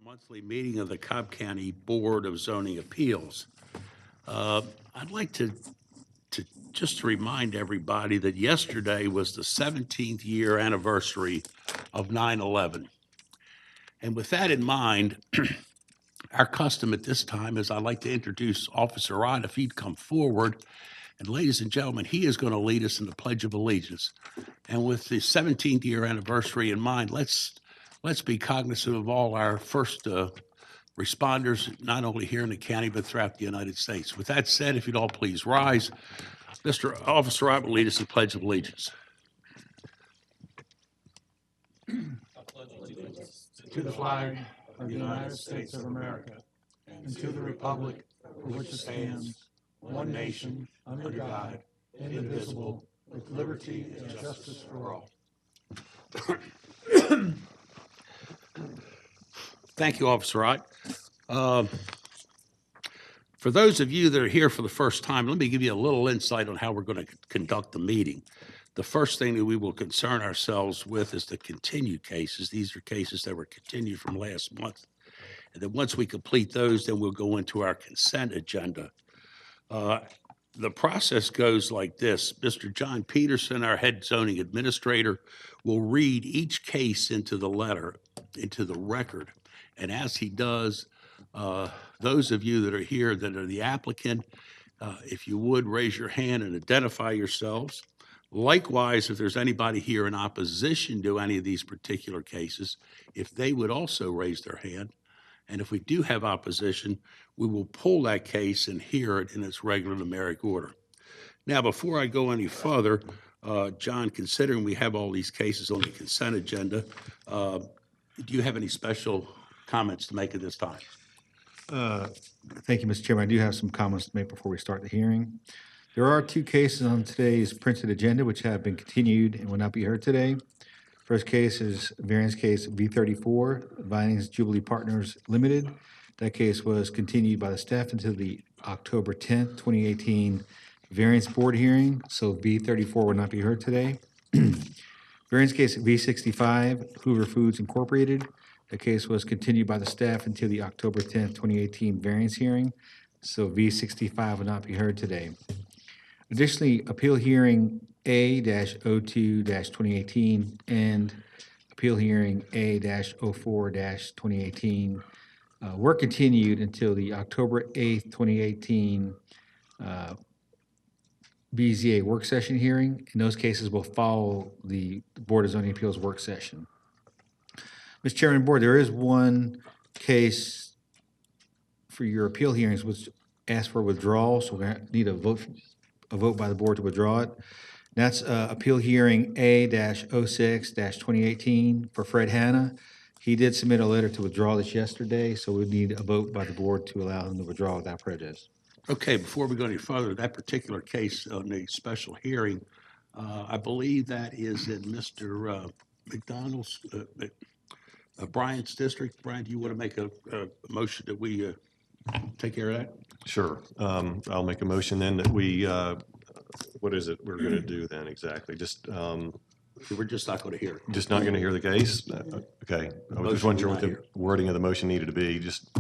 monthly meeting of the Cobb County Board of Zoning Appeals. I'd like to just remind everybody that yesterday was the 17th year anniversary of 9/11. And with that in mind, our custom at this time is I'd like to introduce Officer Rod, if he'd come forward. And ladies and gentlemen, he is going to lead us in the Pledge of Allegiance. And with the 17th year anniversary in mind, let's be cognizant of all our first responders, not only here in the county, but throughout the United States. With that said, if you'd all please rise, Mr. Officer Rod will lead us in the Pledge of Allegiance. To the flag of the United States of America, and to the republic for which it stands, one nation, under God, indivisible, with liberty and justice for all. Thank you, Officer Rod. For those of you that are here for the first time, let me give you a little insight on how we're going to conduct the meeting. The first thing that we will concern ourselves with is the continued cases. These are cases that were continued from last month. And then once we complete those, then we'll go into our consent agenda. The process goes like this. Mr. John Peterson, our head zoning administrator, will read each case into the record. And as he does, those of you that are here that are the applicant, if you would, raise your hand and identify yourselves. Likewise, if there's anybody here in opposition to any of these particular cases, if they would also raise their hand. And if we do have opposition, we will pull that case and hear it in its regular numeric order. Now, before I go any further, John, considering we have all these cases on the consent agenda, do you have any special comments to make at this time? Thank you, Mr. Chairman. I do have some comments to make before we start the hearing. There are two cases on today's printed agenda which have been continued and will not be heard today. First case is variance case V34, Vinings Jubilee Partners Limited. That case was continued by the staff until the October 10th, 2018 variance board hearing, so V34 will not be heard today. Variance case V65, Hoover Foods Incorporated. The case was continued by the staff until the October 10th, 2018 variance hearing, so V65 will not be heard today. Additionally, appeal hearing A-02-2018 and appeal hearing A-04-2018 were continued until the October 8th, 2018 BZA work session hearing. In those cases will follow the Board of Zoning Appeals work session. Mr. Chairman, Board, there is one case for your appeal hearings which asks for withdrawal, so we're going to need a vote by the board to withdraw it. That's appeal hearing A-06-2018 for Fred Hanna. He did submit a letter to withdraw this yesterday, so we need a vote by the board to allow him to withdraw without prejudice. Okay, before we go any further, that particular case on the special hearing, I believe that is in Mr. McDonald's, Bryant's district. Brian, do you want to make a motion that we take care of that? Sure. I'll make a motion then that we, what is it we're going to do then exactly? Just, We're just not going to hear it. just not going to hear the case? Okay. I was just wondering what the wording of the motion needed to be. Just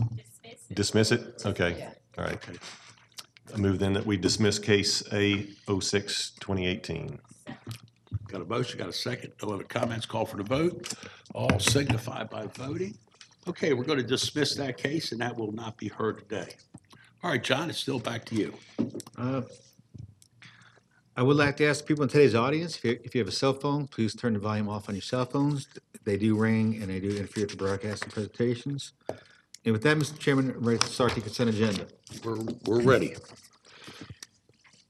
dismiss it? Okay. All right. I move then that we dismiss case A-06-2018. Got a motion, got a second. No other comments, call for the vote. All signify by voting. Okay, we're going to dismiss that case and that will not be heard today. All right, John, it's still back to you. I would like to ask people in today's audience, if you have a cell phone, please turn the volume off on your cell phones. They do ring and they do interfere with the broadcast and presentations. And with that, Mr. Chairman, I'm ready to start the consent agenda. We're ready.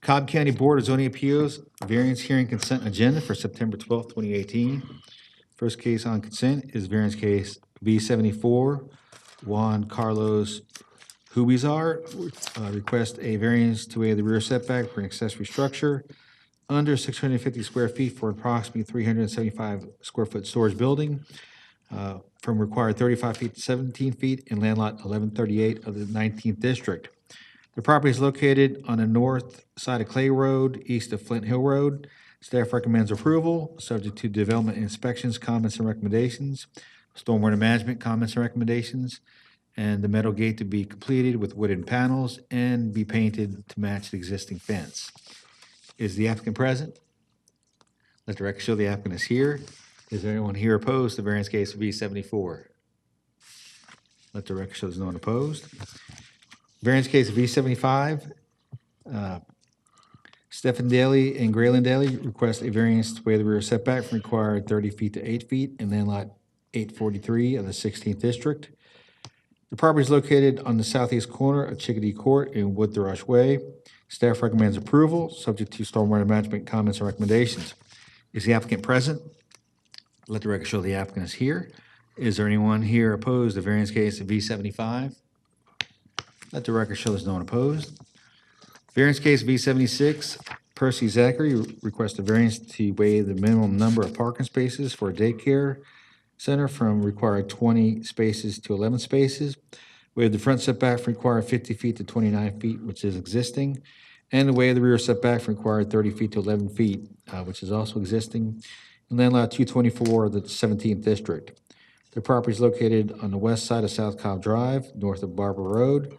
Cobb County Board of Zoning Appeals variance hearing consent agenda for September 12th, 2018. First case on consent is variance case V74, Juan Carlos Hubizar, request a variance to waive the rear setback for an accessory structure under 650 square feet for approximately 375 square foot storage building from required 35 feet to 17 feet in land lot 1138 of the 19th district. The property is located on the north side of Clay Road, east of Flint Hill Road. Staff recommends approval, subject to development inspections, comments, and recommendations. stormwater management comments and recommendations, and the metal gate to be completed with wooden panels and be painted to match the existing fence. Is the applicant present? Let the record show the applicant is here. Is there anyone here opposed to variance case V74? Let the record show there's no one opposed. Variance case V75, Stephen Daly and Graylin Daly request a variance to waive the rear setback from required 30 feet to 8 feet in land lot 843 of the 16th district. The property is located on the southeast corner of Chickadee Court and Wood Thrush Way. Staff recommends approval, subject to stormwater management comments and recommendations. Is the applicant present? Let the record show the applicant is here. Is there anyone here opposed to variance case V75? Let the record show there's no one opposed. Variance case V76, Percy Zachary requests a variance to waive the minimum number of parking spaces for a daycare center from required 20 spaces to 11 spaces. Waive the front setback from required 50 feet to 29 feet, which is existing, and waive the rear setback from required 30 feet to 11 feet, which is also existing, in land lot 224 of the 17th district. The property is located on the west side of South Cobb Drive, north of Barber Road.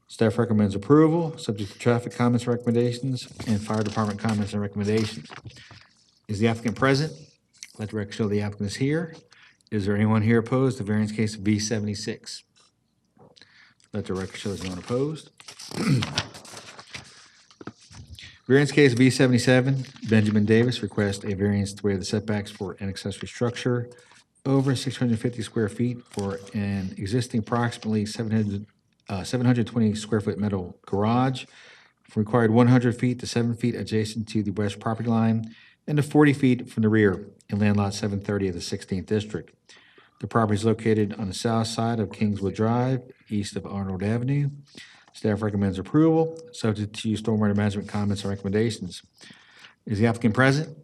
Staff recommends approval, subject to traffic comments and recommendations and fire department comments and recommendations. Is the applicant present? Let the record show the applicant is here. Is there anyone here opposed to variance case V76? Let the record show there's no one opposed. Variance case V77, Benjamin Davis requests a variance to waive the setbacks for an accessory structure over 650 square feet for an existing approximately 720 square foot metal garage from required 100 feet to 7 feet adjacent to the west property line and to 40 feet from the rear in land lot 730 of the 16th district. The property is located on the south side of Kingswood Drive, east of Arnold Avenue. Staff recommends approval, subject to stormwater management comments and recommendations. Is the applicant present?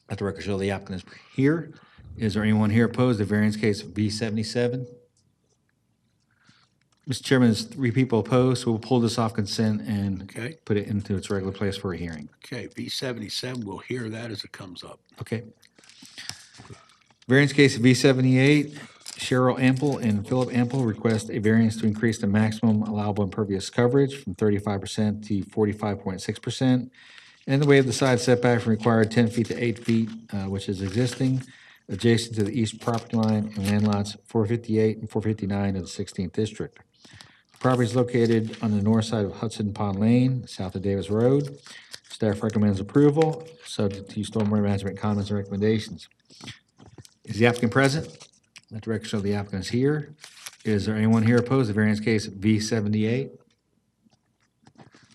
Let the record show the applicant is here. Is there anyone here opposed to variance case V77? Mr. Chairman, there's 3 people opposed, so we'll pull this off consent and Okay. put it into its regular place for a hearing. Okay, V77, we'll hear that as it comes up. Okay. Variance case V78, Cheryl Ample and Philip Ample request a variance to increase the maximum allowable impervious coverage from 35% to 45.6%, and the waive the side setback from required 10 feet to 8 feet, which is existing, adjacent to the east property line and land lots 458 and 459 of the 16th district. The property is located on the north side of Hudson Pond Lane, south of Davis Road. Staff recommends approval, subject to stormwater management comments and recommendations. Is the applicant present? Let the record show the applicant is here. Is there anyone here opposed to variance case V78?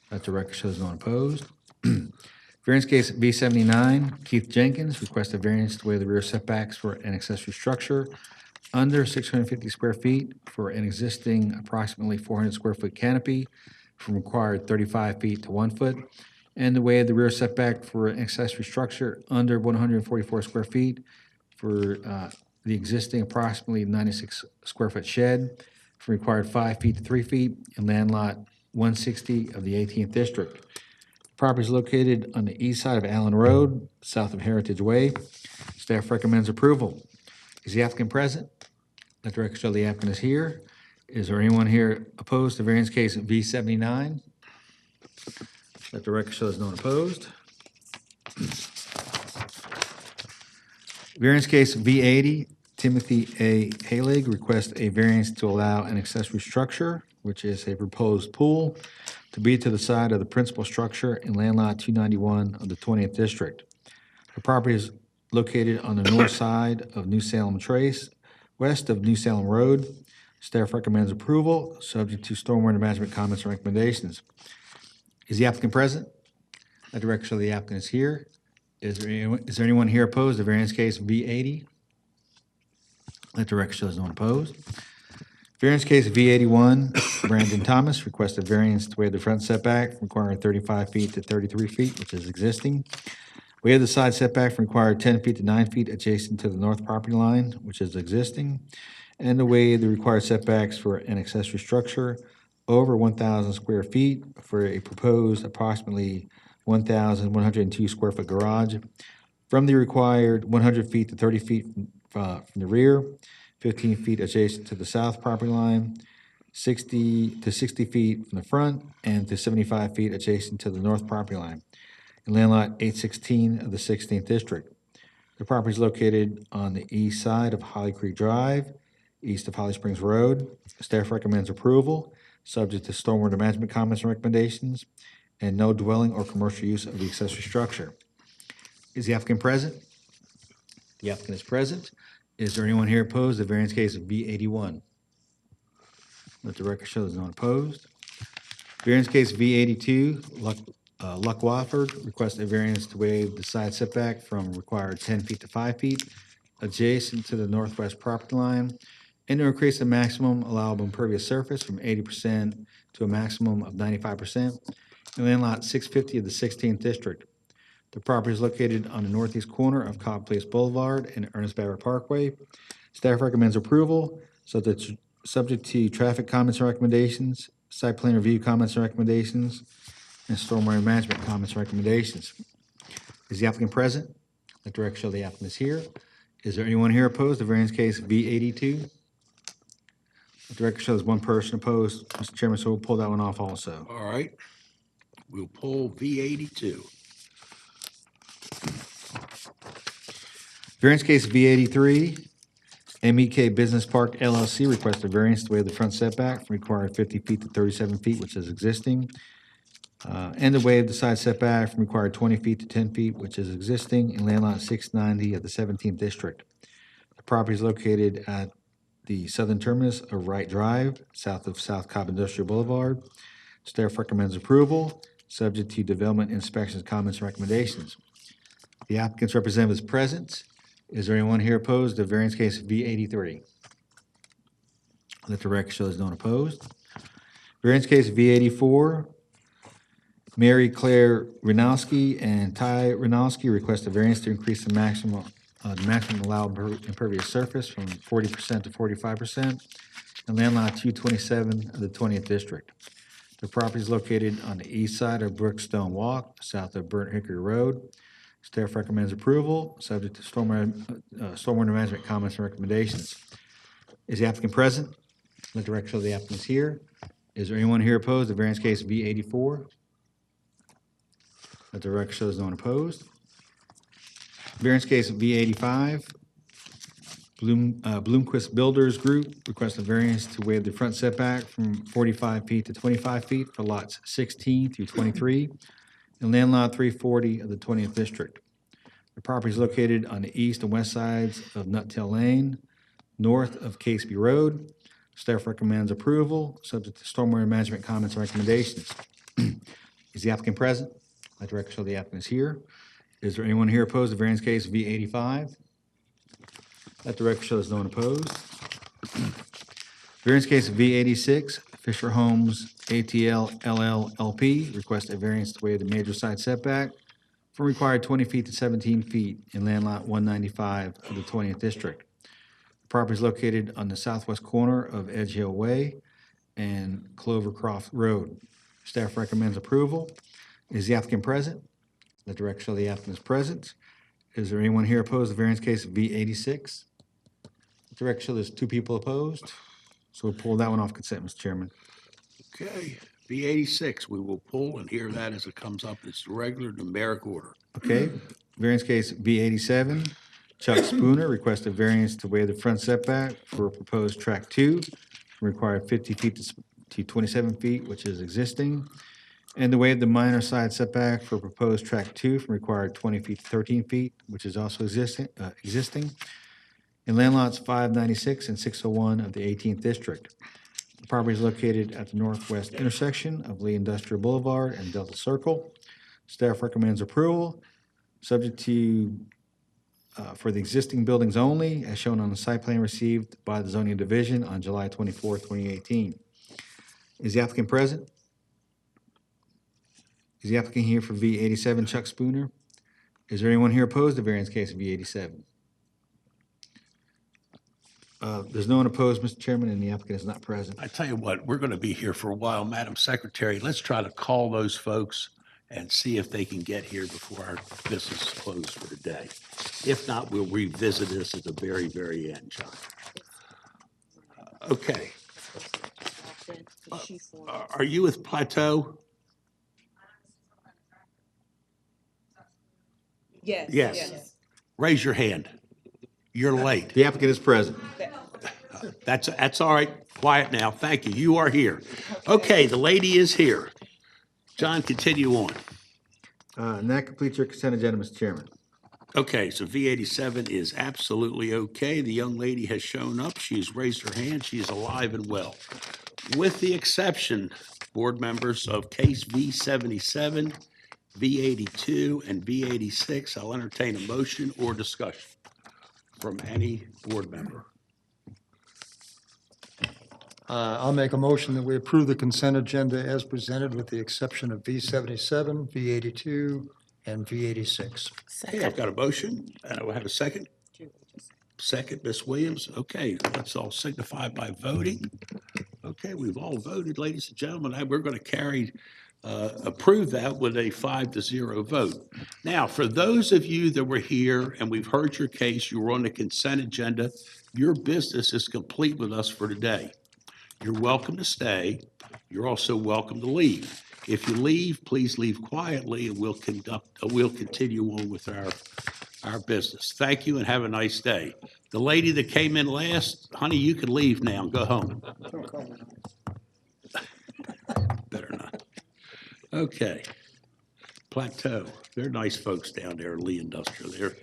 Let the record show there's no one opposed. Variance case V79, Keith Jenkins requests a variance to waive the rear setbacks for an accessory structure under 650 square feet for an existing approximately 400 square foot canopy from required 35 feet to 1 foot, and to waive the rear setback for an accessory structure under 144 square feet for the existing approximately 96 square foot shed from required 5 feet to 3 feet in land lot 160 of the 18th district. Property is located on the east side of Allen Road, south of Heritage Way. Staff recommends approval. Is the applicant present? Let the record show the applicant is here. Is there anyone here opposed to variance case V79? Let the record show there's no one opposed. Variance case V80, Timothy A. Halig requests a variance to allow an accessory structure, which is a proposed pool, to be to the side of the principal structure in land lot 291 of the 20th district. The property is located on the north side of New Salem Trace, west of New Salem Road. Staff recommends approval, subject to stormwater management comments and recommendations. Is the applicant present? Let the record show the applicant is here. Is there anyone here opposed to variance case V80? Let the record show there's no one opposed. Variance case V81, Brandon Thomas requests a variance to waive the front setback requiring 35 feet to 33 feet, which is existing. Waive the side setback from required 10 feet to 9 feet adjacent to the north property line, which is existing. And to waive the required setbacks for an accessory structure over 1,000 square feet for a proposed approximately 1,102 square foot garage from the required 100 feet to 30 feet from the rear 15 feet adjacent to the south property line, 60 to 60 feet from the front, and to 75 feet adjacent to the north property line in land lot 816 of the 16th district. The property is located on the east side of Holly Creek Drive, east of Holly Springs Road. Staff recommends approval, subject to stormwater management comments and recommendations, and no dwelling or commercial use of the accessory structure. Is the applicant present? The applicant is present. Is there anyone here opposed to variance case of V81? Let the record show there's no one opposed. Variance case V82, Luck Wofford requests a variance to waive the side setback from required 10 feet to 5 feet adjacent to the northwest property line, and to increase the maximum allowable impervious surface from 80% to a maximum of 95% in land lot 650 of the 16th district. The property is located on the northeast corner of Cobb Place Boulevard and Ernest Barrett Parkway. Staff recommends approval, subject to traffic comments and recommendations, site plan review comments and recommendations, and stormwater management comments and recommendations. Is the applicant present? Let the record show the applicant is here. Is there anyone here opposed to variance case V82? Let the record show there's one person opposed, Mr. Chairman, so we'll pull that one off also. All right. We'll pull V82. Variance case V83, MEK Business Park LLC requests a variance to waive the front setback from required 50 feet to 37 feet, which is existing, and to waive the side setback from required 20 feet to 10 feet, which is existing in land lot 690 of the 17th district. The property is located at the southern terminus of Wright Drive, south of South Cobb Industrial Boulevard. Staff recommends approval, subject to development inspections, comments, and recommendations. The applicant's representative is present. Is there anyone here opposed to variance case V83? Let the record show there's no one opposed. Variance case V84, Mary Claire Renowski and Ty Renowski request a variance to increase the maximum allowable impervious surface from 40% to 45% in land lot 227 of the 20th district. The property is located on the east side of Brookstone Walk, south of Burnt Hickory Road. Staff recommends approval, subject to stormwater management comments and recommendations. Is the applicant present? Let the record show the applicant is here. Is there anyone here opposed to variance case V84? Let the record show there's no one opposed. Variance case V85, Bloomquist Builders Group requests a variance to waive the front setback from 45 feet to 25 feet for lots 16 through 23 in land lot 340 of the 20th district. The property is located on the east and west sides of Nuttail Lane, north of Catesby Road. Staff recommends approval, subject to stormwater management comments and recommendations. Is the applicant present? Let the record show the applicant is here. Is there anyone here opposed to variance case V85? Let the record show there's no one opposed. Variance case V86, Fisher Homes ATL LLLP requests a variance to waive the major side setback from required 20 feet to 17 feet in land lot 195 of the 20th district. The property is located on the southwest corner of Edge Hill Way and Clovercroft Road. Staff recommends approval. Is the applicant present? Let the record show the applicant is present. Is there anyone here opposed to variance case V86? Let the record show there's two people opposed. So we'll pull that one off consent, Mr. Chairman. Okay. V86, we will pull and hear that as it comes up. It's the regular numeric order. Okay, variance case V87, Chuck Spooner requests a variance to waive the front setback for proposed track 2, required 50 feet to 27 feet, which is existing, and to waive the minor side setback for proposed track 2 from required 20 feet to 13 feet, which is also existing, in land lots 596 and 601 of the 18th district. The property is located at the northwest intersection of Lee Industrial Boulevard and Delta Circle. Staff recommends approval, subject to, for the existing buildings only, as shown on the site plan received by the zoning division on July 24, 2018. Is the applicant present? Is the applicant here for V87, Chuck Spooner? Is there anyone here opposed to variance case of V87? There's no one opposed, Mr. Chairman, and the applicant is not present. I tell you what, we're going to be here for a while. Madam Secretary, let's try to call those folks and see if they can get here before our business is closed for the day. If not, we'll revisit this at the very, very end, John. Okay. Are you with Plateau? Yes. Yes. Raise your hand. You're late. The applicant is present. That's all right. Quiet now. Thank you. You are here. Okay, the lady is here. John, continue on. And that completes your consent agenda, Mr. Chairman. Okay, so V87 is absolutely okay. The young lady has shown up. She has raised her hand. She is alive and well. With the exception, board members, of case V77, V82, and V86, I'll entertain a motion or discussion from any board member. I'll make a motion that we approve the consent agenda as presented with the exception of V77, V82, and V86. Okay, I've got a motion, and I will have a second. Second, Ms. Williams. Okay, let's all signify by voting. Okay, we've all voted, ladies and gentlemen. We're going to approve that with a 5-0 vote. Now, for those of you that were here and we've heard your case, you were on the consent agenda, your business is complete with us for today. You're welcome to stay. You're also welcome to leave. If you leave, please leave quietly, and we'll continue on with our business. Thank you and have a nice day. The lady that came in last, honey, you can leave now and go home. Better not. Okay. Plateau. They're nice folks down there, Lee Industrial there.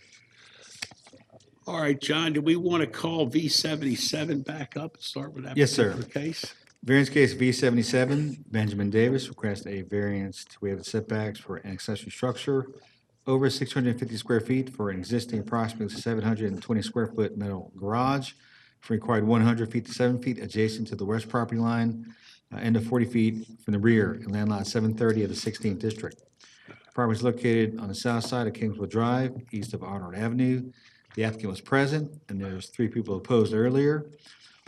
All right, John, do we want to call V77 back up and start with that Yes, sir. particular case? Variance case V77, Benjamin Davis requests a variance to waive the setbacks for an accessory structure over 650 square feet for an existing approximately 720 square foot metal garage from required 100 feet to 7 feet adjacent to the west property line and to 40 feet from the rear in land lot 730 of the 16th district. The property is located on the south side of Kingswood Drive, east of Arnold Avenue. The applicant was present, and there's 3 people opposed earlier.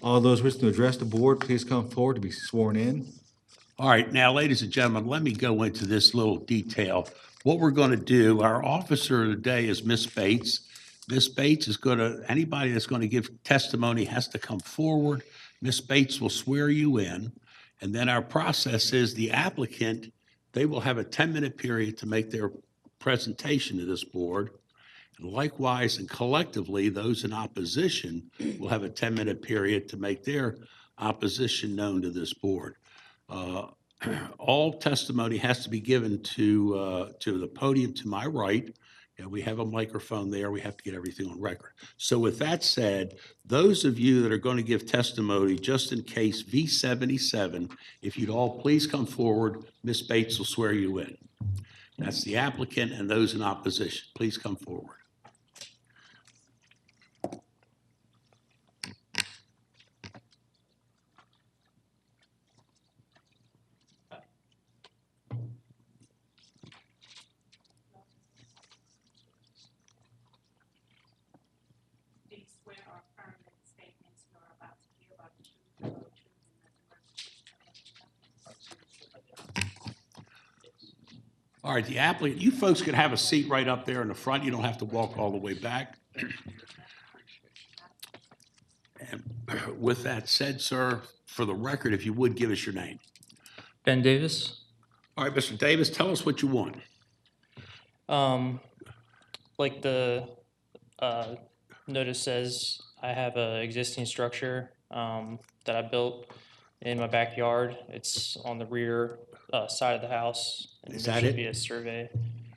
All those wishing to address the board, please come forward to be sworn in. All right, now, ladies and gentlemen, let me go into this little detail. What we're going to do, our officer of the day is Miss Bates. Miss Bates is going to, anybody that's going to give testimony has to come forward. Miss Bates will swear you in, and then our process is the applicant, they will have a 10-minute period to make their presentation to this board. And likewise, and collectively, those in opposition will have a 10-minute period to make their opposition known to this board. All testimony has to be given to the podium to my right. And we have a microphone there. We have to get everything on record. So with that said, those of you that are going to give testimony, just in case V77, if you'd all please come forward, Ms. Bates will swear you in. That's the applicant and those in opposition. Please come forward. All right, the applicant, you folks can have a seat right up there in the front. You don't have to walk all the way back. And with that said, sir, for the record, if you would give us your name. Ben Davis. All right, Mr. Davis, tell us what you want. Like the notice says, I have an existing structure that I built in my backyard. It's on the rear side of the house. And Is there that should it? be a survey.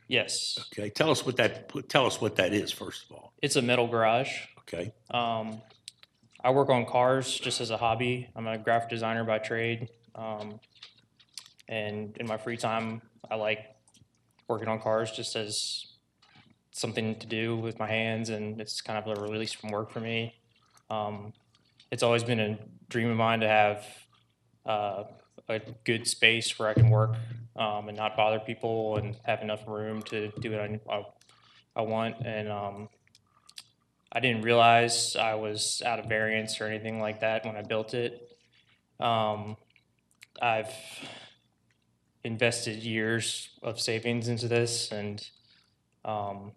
Yes, Okay, tell us what that is, first of all. it's a metal garage. Okay, I work on cars just as a hobby. I'm a graphic designer by trade. And in my free time, I like working on cars just as something to do with my hands, and it's kind of a release from work for me. It's always been a dream of mine to have a good space where I can work and not bother people and have enough room to do what I want. And I didn't realize I was out of variance or anything like that when I built it. I've invested years of savings into this, and I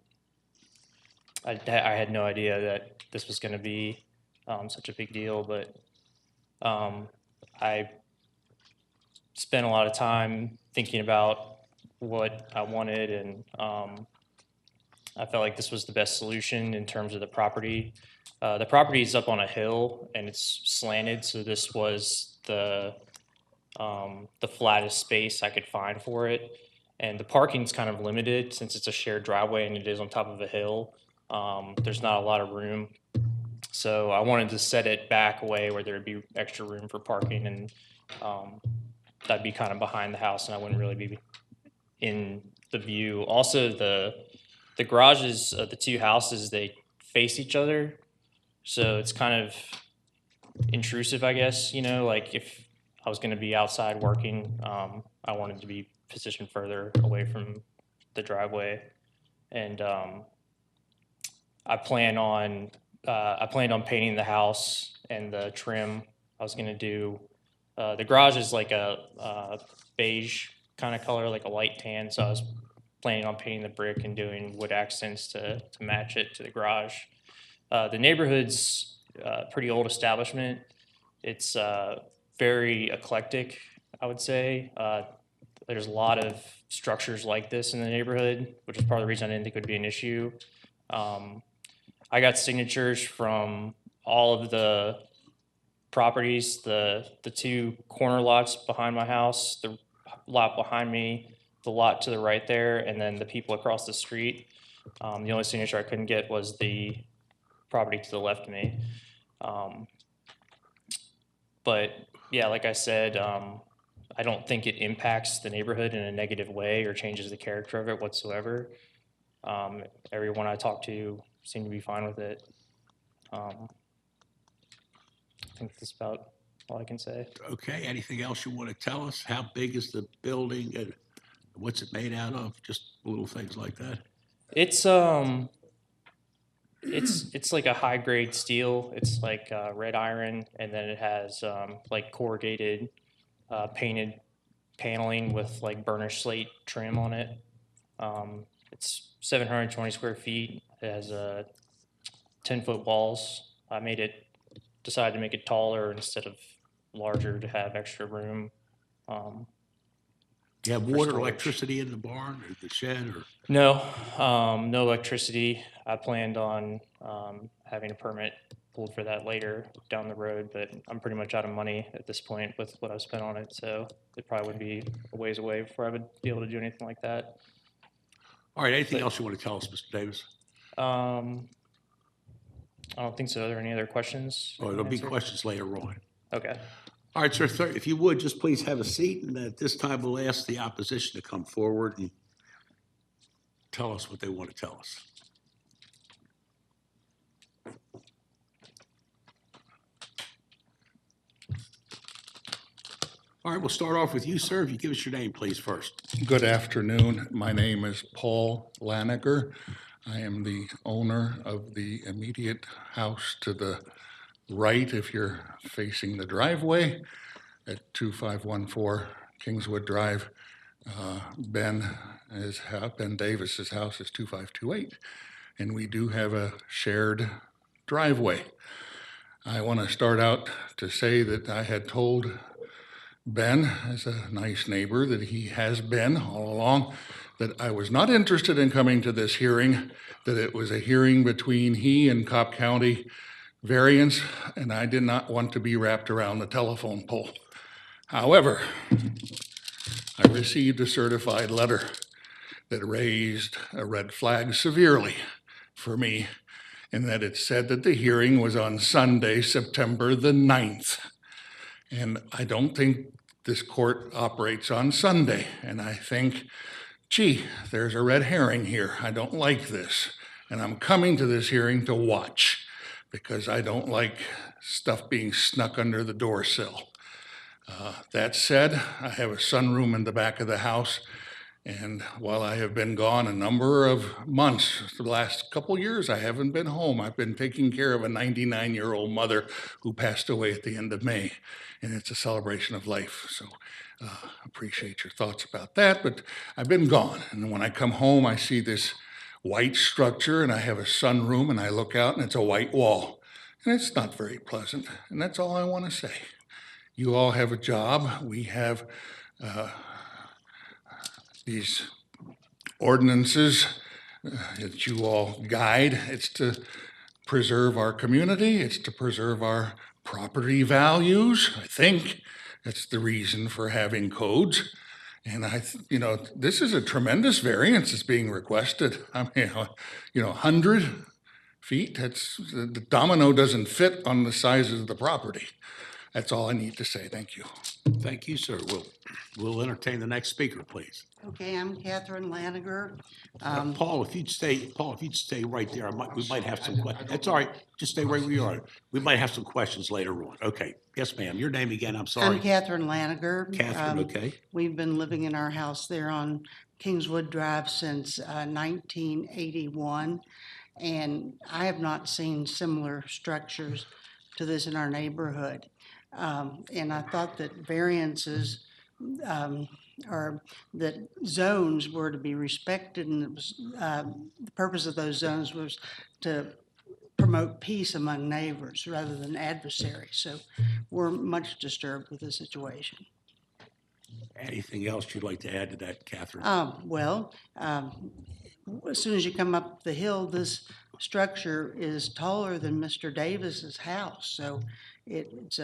had no idea that this was going to be such a big deal, but I spent a lot of time thinking about what I wanted, and I felt like this was the best solution in terms of the property. The property is up on a hill and it's slanted, so this was the flattest space I could find for it. And the parking's kind of limited since it's a shared driveway and it is on top of a hill. There's not a lot of room. So I wanted to set it back away where there'd be extra room for parking, and that'd be kind of behind the house and I wouldn't really be in the view. Also, the garages of the two houses, they face each other. So it's kind of intrusive, I guess, you know, like if I was going to be outside working, I wanted to be positioned further away from the driveway. And I planned on painting the house and the trim. I was going to do the garage is like a beige kind of color, like a light tan. So I was planning on painting the brick and doing wood accents to match it to the garage. The neighborhood's pretty old establishment. It's very eclectic, I would say. There's a lot of structures like this in the neighborhood, which is part of the reason I didn't think it would be an issue. I got signatures from all of the properties, the two corner lots behind my house, the lot behind me, the lot to the right there, and then the people across the street. The only signature I couldn't get was the property to the left of me. But yeah, like I said, I don't think it impacts the neighborhood in a negative way or changes the character of it whatsoever. Everyone I talked to seemed to be fine with it. I think that's about all I can say. Okay, anything else you want to tell us? How big is the building and what's it made out of? Just little things like that. It's like a high grade steel. It's like red iron, and then it has like corrugated painted paneling with like burnished slate trim on it. It's 720 square feet. It has 10-foot walls. Decided to make it taller instead of larger to have extra room. You have For water, storage. electricity in the barn or the shed or? No, no electricity. I planned on having a permit pulled for that later down the road, but I'm pretty much out of money at this point with what I've spent on it, so it probably would be a ways away before I would be able to do anything like that. All right, anything else you want to tell us, Mr. Davis? I don't think so. Are there any other questions? Oh, there'll be Answer? questions later on. Okay. All right, sir, if you would, just please have a seat, and at this time, we'll ask the opposition to come forward and tell us what they want to tell us. All right, we'll start off with you, sir. If you give us your name, please, first. Good afternoon. My name is Paul Laniger. I am the owner of the immediate house to the right if you're facing the driveway at 2514 Kingswood Drive. Ben Davis's house is 2528, and we do have a shared driveway. I want to start out to say that I had told Ben, as a nice neighbor that he has been all along, that I was not interested in coming to this hearing, that it was a hearing between he and Cobb County variance, and I did not want to be wrapped around the telephone pole. However, I received a certified letter that raised a red flag severely for me, in that it said that the hearing was on Sunday, September the 9th. And I don't think this court operates on Sunday. And I think, gee, there's a red herring here. I don't like this. And I'm coming to this hearing to watch, because I don't like stuff being snuck under the door sill. That said, I have a sunroom in the back of the house. And while I have been gone a number of months, the last couple years, I haven't been home. I've been taking care of a 99-year-old mother who passed away at the end of May, and it's a celebration of life. So appreciate your thoughts about that, but I've been gone. And when I come home, I see this white structure, and I have a sunroom, and I look out, and it's a white wall. And it's not very pleasant, and that's all I want to say. you all have a job. We have these ordinances that you all guide. It's to preserve our community. It's to preserve our property values. I think that's the reason for having codes. And this is a tremendous variance that's being requested. I mean, 100 feet, the domino doesn't fit on the size of the property. That's all I need to say. Thank you. Thank you, sir. We'll entertain the next speaker, please. Okay, I'm Catherine Laniger. Paul, if you'd stay right there, we might have some questions. That's all right. Just stay right where you are. We might have some questions later on. Okay. Yes, ma'am. Your name again? I'm sorry. I'm Catherine Laniger. Catherine, okay. We've been living in our house there on Kingswood Drive since 1981, and I have not seen similar structures to this in our neighborhood. And I thought that variances or that zones were to be respected, and it was the purpose of those zones was to promote peace among neighbors rather than adversaries. So we're much disturbed with the situation. Anything else you'd like to add to that, Catherine? As soon as you come up the hill, this structure is taller than Mr. Davis's house. So it's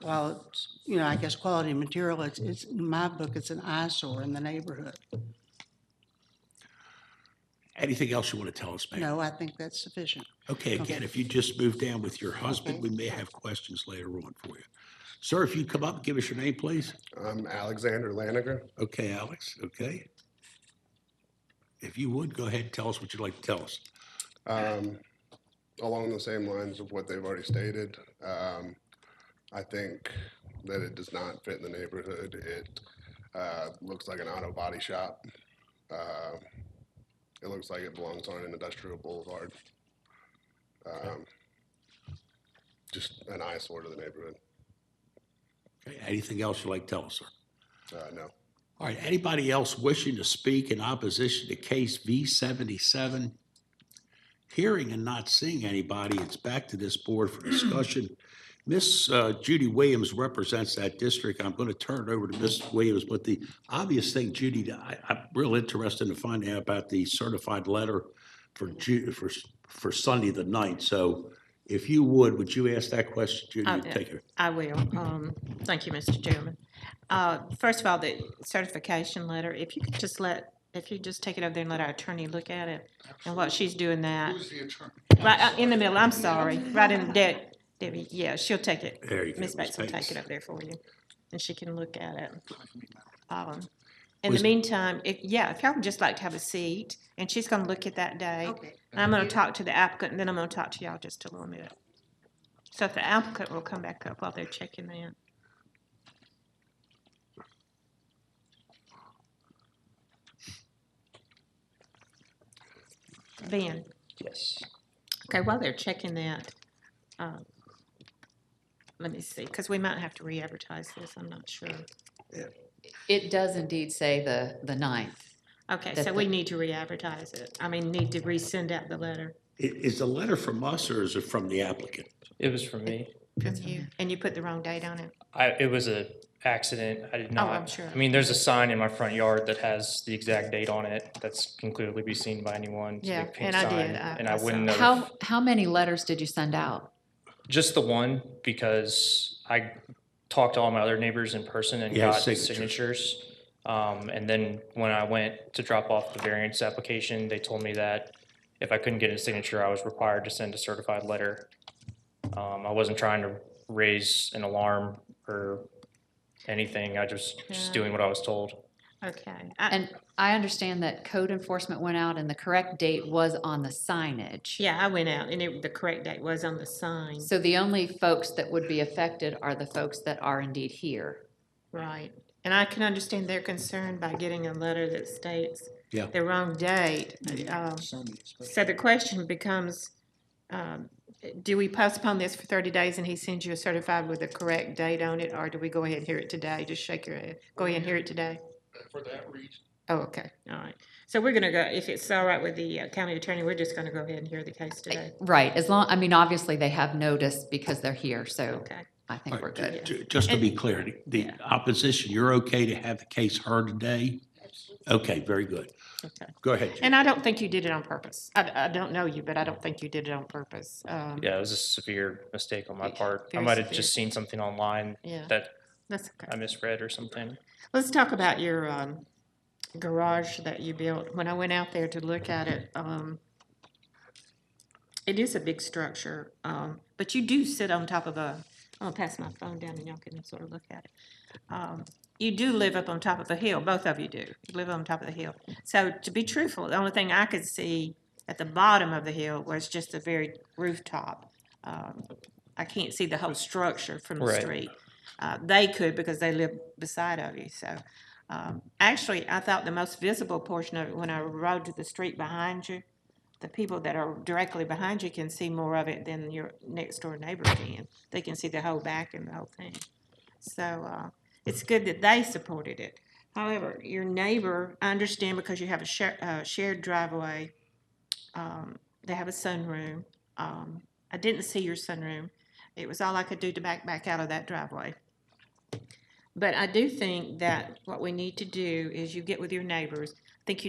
while it's, I guess quality material, it's in my book, it's an eyesore in the neighborhood. Anything else you want to tell us, ma'am? No, I think that's sufficient. Okay, again, if you just move down with your husband, we may have questions later on for you. Sir, if you come up, give us your name, please. I'm Alexander Laniger. Okay, Alex, okay. If you would, go ahead and tell us what you'd like to tell us. Along the same lines of what they've already stated, I think that it does not fit in the neighborhood. It looks like an auto body shop. It looks like it belongs on an industrial boulevard. Just an eyesore to the neighborhood. Okay, anything else you'd like to tell us, sir? No. All right, anybody else wishing to speak in opposition to case V77? Hearing and not seeing anybody, it's back to this board for discussion. Miss Judy Williams represents that district. I'm going to turn it over to Miss Williams, but the obvious thing, Judy, I'm real interested in finding out about the certified letter for Sunday the 9th. So if you would you ask that question, Judy? Take her. I will. Thank you, Mr. Chairman. First of all, the certification letter, if you just take it over there and let our attorney look at it, and while she's doing that. Who's the attorney? Right in the middle, I'm sorry, right in there. Debbie, yeah, she'll take it. There you go, Ms. Bates will Ms. take Bates. it up there for you, and she can look at it. In the meantime, if y'all would just like to have a seat, and she's gonna look at that date. Okay. And I'm gonna talk to the applicant, and then I'm gonna talk to y'all just a little bit. So if the applicant will come back up while they're checking that. Ben, Yes. okay, while they're checking that, let me see, because we might have to re-advertise this, I'm not sure. It does indeed say the 9th. Okay, That so we the- need to re-advertise it. I mean, need to resend out the letter Is the letter from us or is it from the applicant? It was from me. from you, and you put the wrong date on it. It was a accident. I did not. I'm sure. I mean, there's a sign in my front yard that has the exact date on it. That's can clearly be seen by anyone. It's a Yeah, big pink and I sign, did. And I I saw wouldn't it. know. How many letters did you send out? Just the one, because I talked to all my other neighbors in person and Yeah, got signatures. signatures. And then when I went to drop off the variance application, they told me that if I couldn't get a signature, I was required to send a certified letter. I wasn't trying to raise an alarm or anything. I just Yeah. doing what I was told. Okay. And I understand that code enforcement went out and the correct date was on the signage. Yeah, I went out, and the correct date was on the sign. So the only folks that would be affected are the folks that are indeed here. Right. And I can understand their concern by getting a letter that states Yeah. the wrong date. So the question becomes, do we postpone this for 30 days and he sends you a certified with the correct date on it, or do we go ahead and hear it today? Just shake your head. Go ahead and hear it today. For that reason, Oh, okay, all right. So we're gonna go, if it's all right with the county attorney, we're just gonna go ahead and hear the case today. Right, as long, I mean, obviously they have notice because they're here, so Okay. I think we're good. Just to be clear, the Yeah. opposition, you're okay to have the case heard today? Okay, very good. Okay. Go ahead, Jim. And I don't think you did it on purpose. I don't know you, but I don't think you did it on purpose. Yeah, it was a severe mistake on my part. I Very might have severe. just seen something online Yeah. that That's I okay. misread or something. Let's talk about your garage that you built. When I went out there to look at it, it is a big structure, but you do sit on top of a, I'm gonna pass my phone down and y'all can sort of look at it. You do live up on top of a hill, both of you do. You live on top of the hill. So to be truthful, the only thing I could see at the bottom of the hill was just the very rooftop. I can't see the whole structure from the Right. street. They could because they live beside of you, so. Actually, I thought the most visible portion of it, when I rode to the street behind you, the people that are directly behind you can see more of it than your next door neighbor can. They can see the whole back and the whole thing. So, it's good that they supported it. However, your neighbor, I understand because you have a shared driveway, they have a sunroom. I didn't see your sunroom. It was all I could do to back out of that driveway. But I do think that what we need to do is you get with your neighbors. I think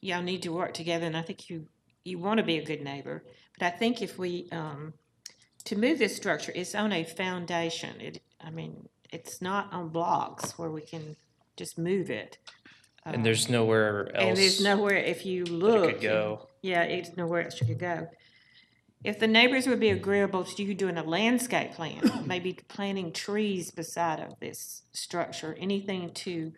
y'all need to work together, and I think you want to be a good neighbor. But I think if we, to move this structure, it's on a foundation. It's not on blocks where we can just move it. And there's nowhere else. And there's nowhere, if you that it look. could go. Yeah, it's nowhere else you could go. If the neighbors would be agreeable to you doing a landscape plan, maybe planting trees beside of this structure, anything to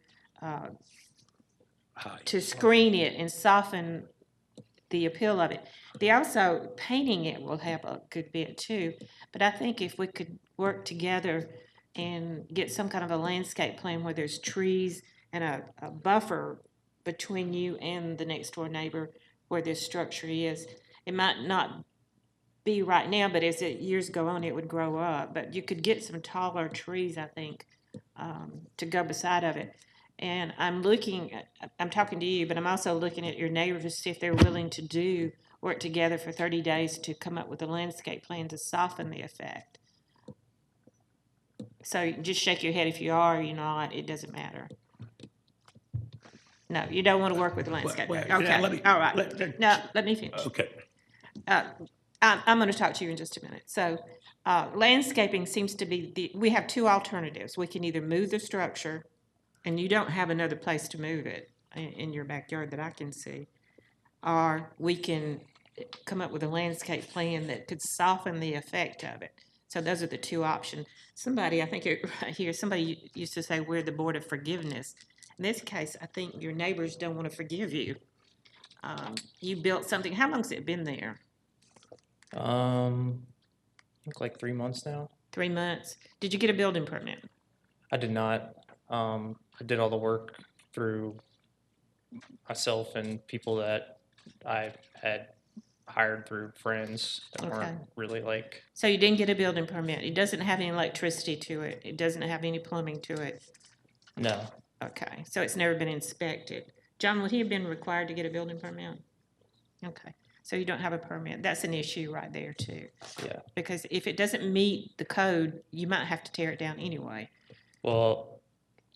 screen it and soften the appeal of it. They also, painting it will help a good bit too. But I think if we could work together and get some kind of a landscape plan where there's trees and a buffer between you and the next door neighbor where this structure is, it might not be right now, but as years go on, it would grow up. But you could get some taller trees, I think, to go beside of it. And I'm talking to you, but I'm also looking at your neighbors to see if they're willing to work together for 30 days to come up with a landscape plan to soften the effect. So just shake your head if you are or you're not, it doesn't matter. No, you don't want to work with the landscape. Well, Okay, let me- all right. let- No, let me finish. Okay. I'm going to talk to you in just a minute. So landscaping seems to be, we have two alternatives. We can either move the structure, and you don't have another place to move it in your backyard that I can see, or we can come up with a landscape plan that could soften the effect of it. So those are the two options. Somebody, I think right here, somebody used to say we're the board of forgiveness. In this case, I think your neighbors don't want to forgive you. You built something, how long's it been there? I think like 3 months now. 3 months. Did you get a building permit? I did not. I did all the work through myself and people that I had hired through friends that Okay. weren't really like, So you didn't get a building permit. It doesn't have any electricity to it. It doesn't have any plumbing to it. no. Okay, so it's never been inspected. John, would he have been required to get a building permit? Okay, so you don't have a permit. That's an issue right there too. Yeah. Because if it doesn't meet the code, you might have to tear it down anyway. Well,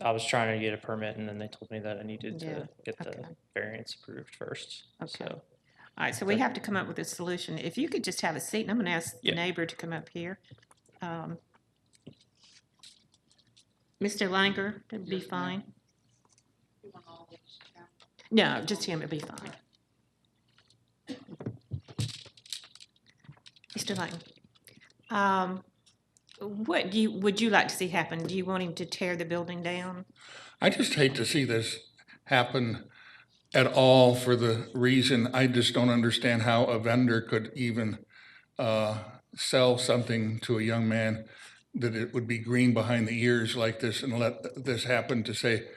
I was trying to get a permit and then they told me that I needed Yeah, to get the okay. variance approved first. Okay. So, All right, so we have to come up with a solution. If you could just have a seat, and I'm gonna ask the Yeah. neighbor to come up here. Mr. Langer, that'd be fine. No, just him, it'd be fine. Mr. Langer, what would you like to see happen? Do you want him to tear the building down? I just hate to see this happen at all for the reason, I just don't understand how a vendor could even sell something to a young man that it would be green behind the ears like this and let this happen to say,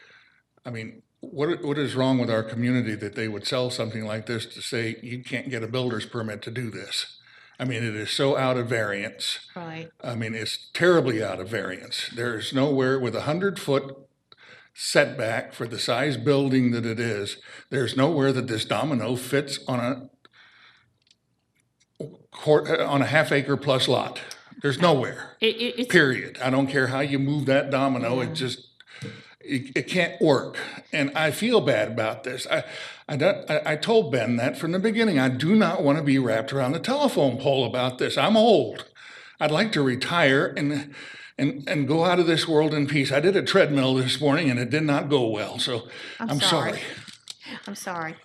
I mean, what is wrong with our community that they would sell something like this to say, you can't get a builder's permit to do this? I mean, it is so out of variance. Right, I mean, it's terribly out of variance. There's nowhere with 100-foot setback for the size building that it is. There's nowhere that this domino fits on a half acre plus lot. There's nowhere, It's, period. I don't care how you move that domino, it can't work. And I feel bad about this. I told Ben that from the beginning. I do not want to be wrapped around the telephone pole about this. I'm old. I'd like to retire and go out of this world in peace. I did a treadmill this morning and it did not go well, so I'm sorry. I'm sorry.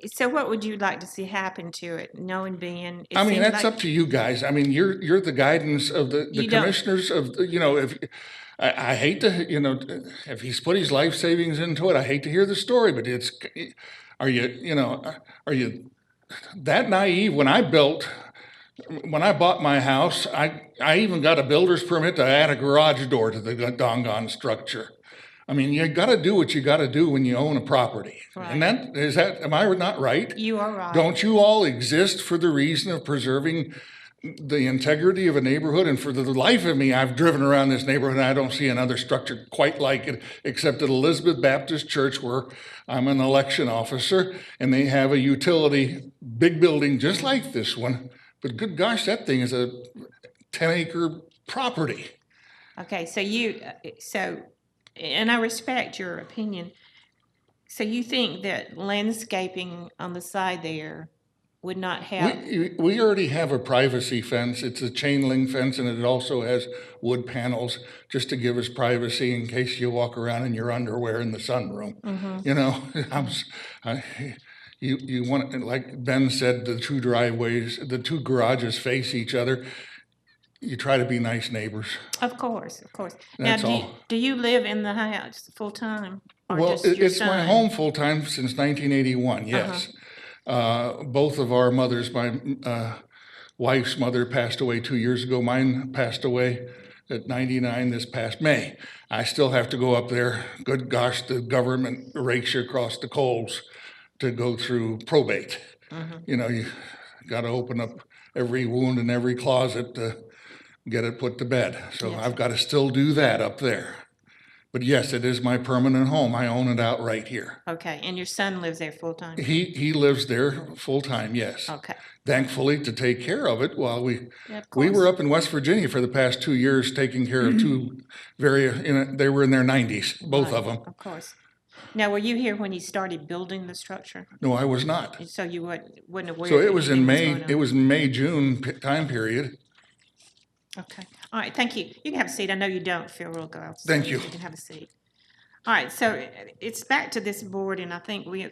So what would you like to see happen to it, knowing Ben? It I mean, seems that's like up to you guys. I mean, you're the guidance of the You don't- commissioners of, if, I hate to, if he's put his life savings into it, I hate to hear the story, but are you that naive? When I bought my house, I even got a builder's permit to add a garage door to the doggone structure. I mean, you gotta do what you gotta do when you own a property. And am I not right? You are right. Don't you all exist for the reason of preserving the integrity of a neighborhood? And for the life of me, I've driven around this neighborhood and I don't see another structure quite like it, except at Elizabeth Baptist Church, where I'm an election officer, and they have a utility, big building just like this one. But good gosh, that thing is a 10-acre property. Okay, and I respect your opinion. So you think that landscaping on the side there would not help? We already have a privacy fence. It's a chain link fence, and it also has wood panels just to give us privacy in case you walk around in your underwear in the sunroom. You know, you want, like Ben said, the two garages face each other. You try to be nice neighbors. Of course. That's Now, all. do you live in the house full-time? Or Well, just your it's my son? home full-time since 1981, yes. Both of our mothers, my wife's mother passed away 2 years ago. Mine passed away at 99 this past May. I still have to go up there. Good gosh, the government rakes you across the coals to go through probate. You know, you got to open up every wound in every closet to get it put to bed. So I've got to still do that up there. But yes, it is my permanent home. I own it outright here. Okay, and your son lives there full-time? He lives there full-time, yes. Okay. Thankfully, to take care of it while we Of were course. up in West Virginia for the past 2 years taking care of two they were in their 90s, both of them. Of course. Now, were you here when he started building the structure? No, I was not. So you wouldn't aware? So that it was in anything May, going on? it was May, June time period. Okay, all right, thank you. You can have a seat. I know you don't feel real good. so Thank you. You can have a seat. All right, so it's back to this board, and I think we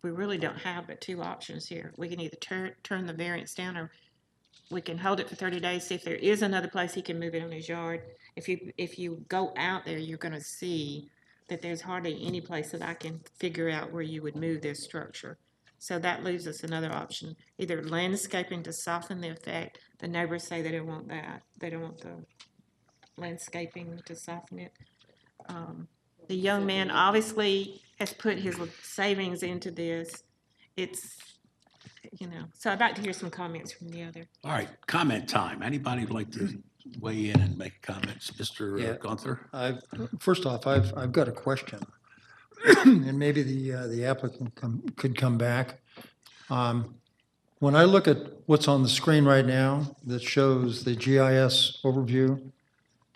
really don't have but two options here. We can either turn the variance down, or we can hold it for 30 days, see if there is another place he can move it on his yard. If you go out there, you're gonna see that there's hardly any place that I can figure out where you would move this structure. So that leaves us another option, either landscaping to soften the effect. The neighbors say they don't want that. They don't want the landscaping to soften it. The young man obviously has put his savings into this. It's, so I'd like to hear some comments from the other. All right, comment time. Anybody would like to weigh in and make comments? Mr. Yeah. Gunther? First off, I've got a question, and maybe the applicant could come back. When I look at what's on the screen right now that shows the GIS overview,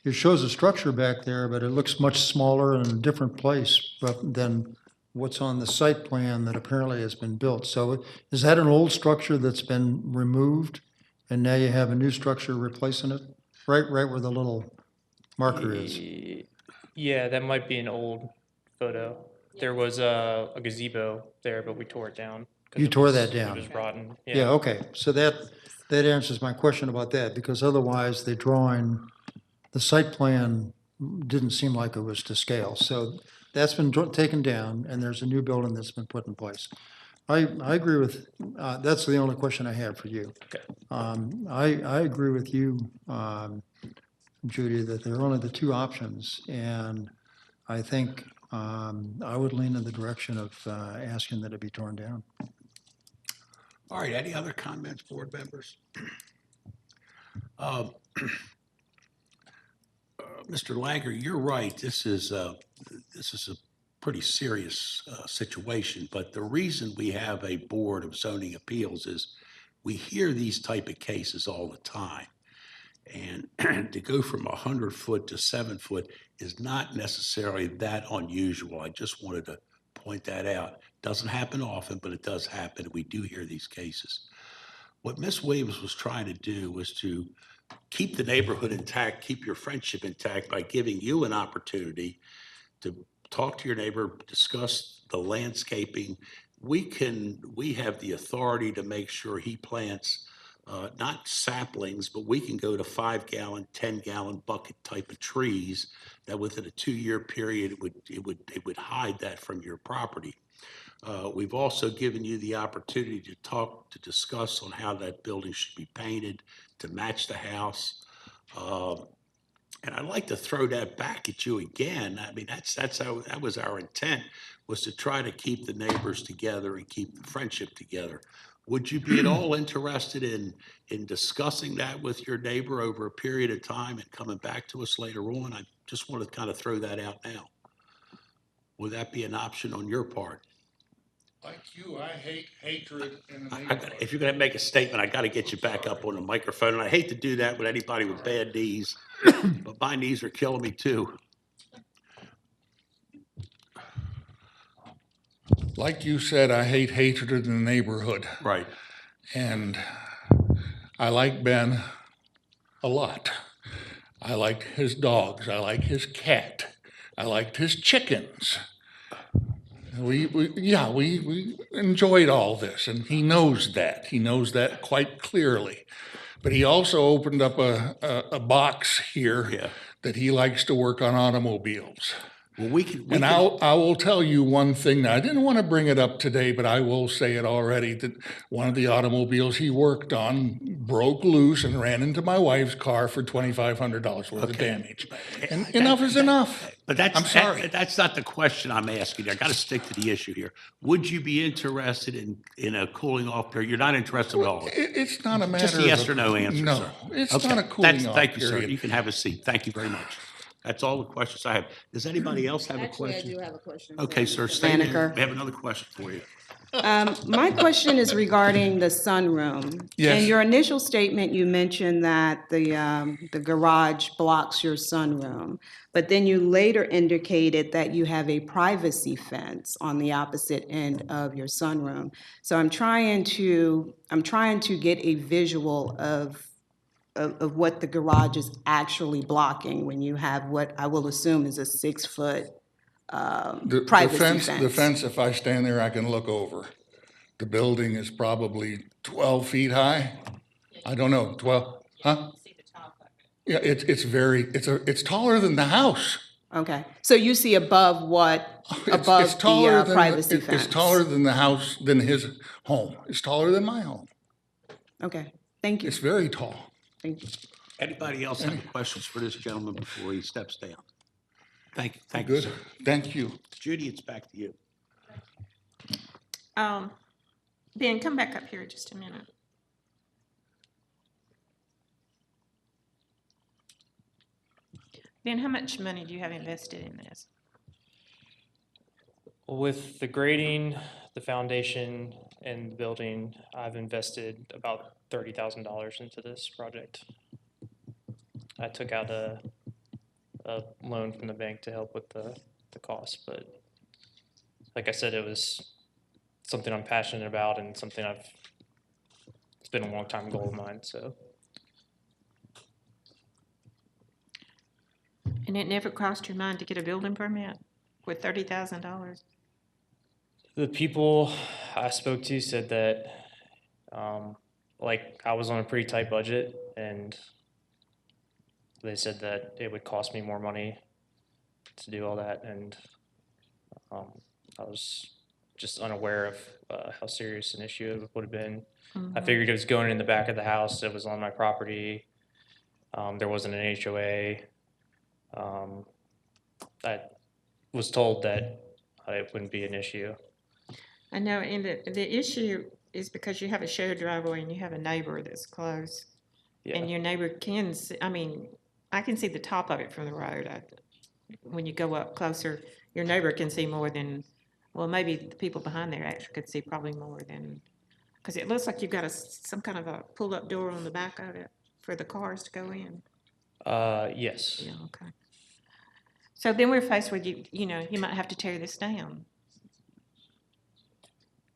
it shows a structure back there, but it looks much smaller and a different place than what's on the site plan that apparently has been built. So is that an old structure that's been removed, and now you have a new structure replacing it? Right where the little marker is. Yeah, that might be an old photo. There was a gazebo there, but we tore it down. 'cause You it tore was- that down? It was rotten. Yeah, okay, so that answers my question about that, because otherwise the site plan didn't seem like it was to scale. So that's been taken down, and there's a new building that's been put in place. I agree with, that's the only question I have for you. Okay. I agree with you, Judy, that there are only the two options, and I think I would lean in the direction of asking that it be torn down. All right, any other comments, board members? Mr. Langer, you're right. This is a pretty serious situation, but the reason we have a Board of Zoning Appeals is we hear these type of cases all the time. And to go from 100-foot to 7-foot is not necessarily that unusual. I just wanted to point that out. Doesn't happen often, but it does happen. We do hear these cases. What Ms. Williams was trying to do was to keep the neighborhood intact, keep your friendship intact by giving you an opportunity to talk to your neighbor, discuss the landscaping. We have the authority to make sure he plants not saplings, but we can go to 5-gallon, 10-gallon bucket type of trees that within a 2-year period, it would hide that from your property. We've also given you the opportunity to discuss on how that building should be painted to match the house. And I'd like to throw that back at you again. I mean, that was our intent, was to try to keep the neighbors together and keep the friendship together. Would you be at all interested in discussing that with your neighbor over a period of time and coming back to us later on? I just want to kind of throw that out now. Would that be an option on your part? Like you, I hate hatred in the If neighborhood. you're going to make a statement, I got to get you back up on the microphone. And I hate to do that with anybody with bad knees, but my knees are killing me too. Like you said, I hate hatred in the neighborhood. Right. And I like Ben a lot. I liked his dogs. I like his cat. I liked his chickens. We enjoyed all this, and he knows that. He knows that quite clearly. But he also opened up a box here Yeah. that he likes to work on automobiles. Well, And I will tell you one thing. Now, I didn't want to bring it up today, but I will say it already, that one of the automobiles he worked on broke loose and ran into my wife's car for $2,500 worth of damage. And enough is enough. But I'm sorry. that's not the question I'm asking you. I got to stick to the issue here. Would you be interested in a cooling off period? You're not interested at all. It's not a matter Just of. a yes or no answer, No, sir. it's Okay. not a cooling off Thank you, sir. period. You can have a seat. Thank you very much. That's all the questions I have. Does anybody else have a Actually, I question? do have a question. Okay, for sir, Mr. stay there. Banneker. We have another question for you. My question is regarding the sunroom. Yes. In your initial statement, you mentioned that the garage blocks your sunroom, but then you later indicated that you have a privacy fence on the opposite end of your sunroom. So I'm trying to get a visual of what the garage is actually blocking when you have what I will assume is a 6-foot privacy fence. The fence, if I stand there, I can look over. The building is probably 12 feet high. I don't know, 12, huh? Yeah, it's taller than the house. Okay, so you see above It's taller the than privacy fence? It's taller than the house, than his home. It's taller than my home. Okay, thank you. It's very tall. Thank you. Anybody else have any questions for this gentleman before he steps down? Thank you, Good, sir. thank you. Judy, it's back to you. Ben, come back up here just a minute. Ben, how much money do you have invested in this? With the grading, the foundation, and the building, I've invested about $30,000 into this project. I took out a loan from the bank to help with the cost, but like I said, it was something I'm passionate about and something it's been a long time goal of mine, so. And it never crossed your mind to get a building permit with $30,000? The people I spoke to said that, like, I was on a pretty tight budget, and they said that it would cost me more money to do all that, and I was just unaware of how serious an issue it would have been. I figured it was going in the back of the house, it was on my property, there wasn't an HOA. I was told that it wouldn't be an issue. I know, and the issue is because you have a shared driveway and you have a neighbor that's close. Yeah. And your neighbor can see, I mean, I can see the top of it from the road. When you go up closer, your neighbor can see more than, well, maybe the people behind there actually could see probably more than, because it looks like you've got some kind of a pull-up door on the back of it for the cars to go in. Yes. Yeah, okay. So then we're faced with you know, you might have to tear this down.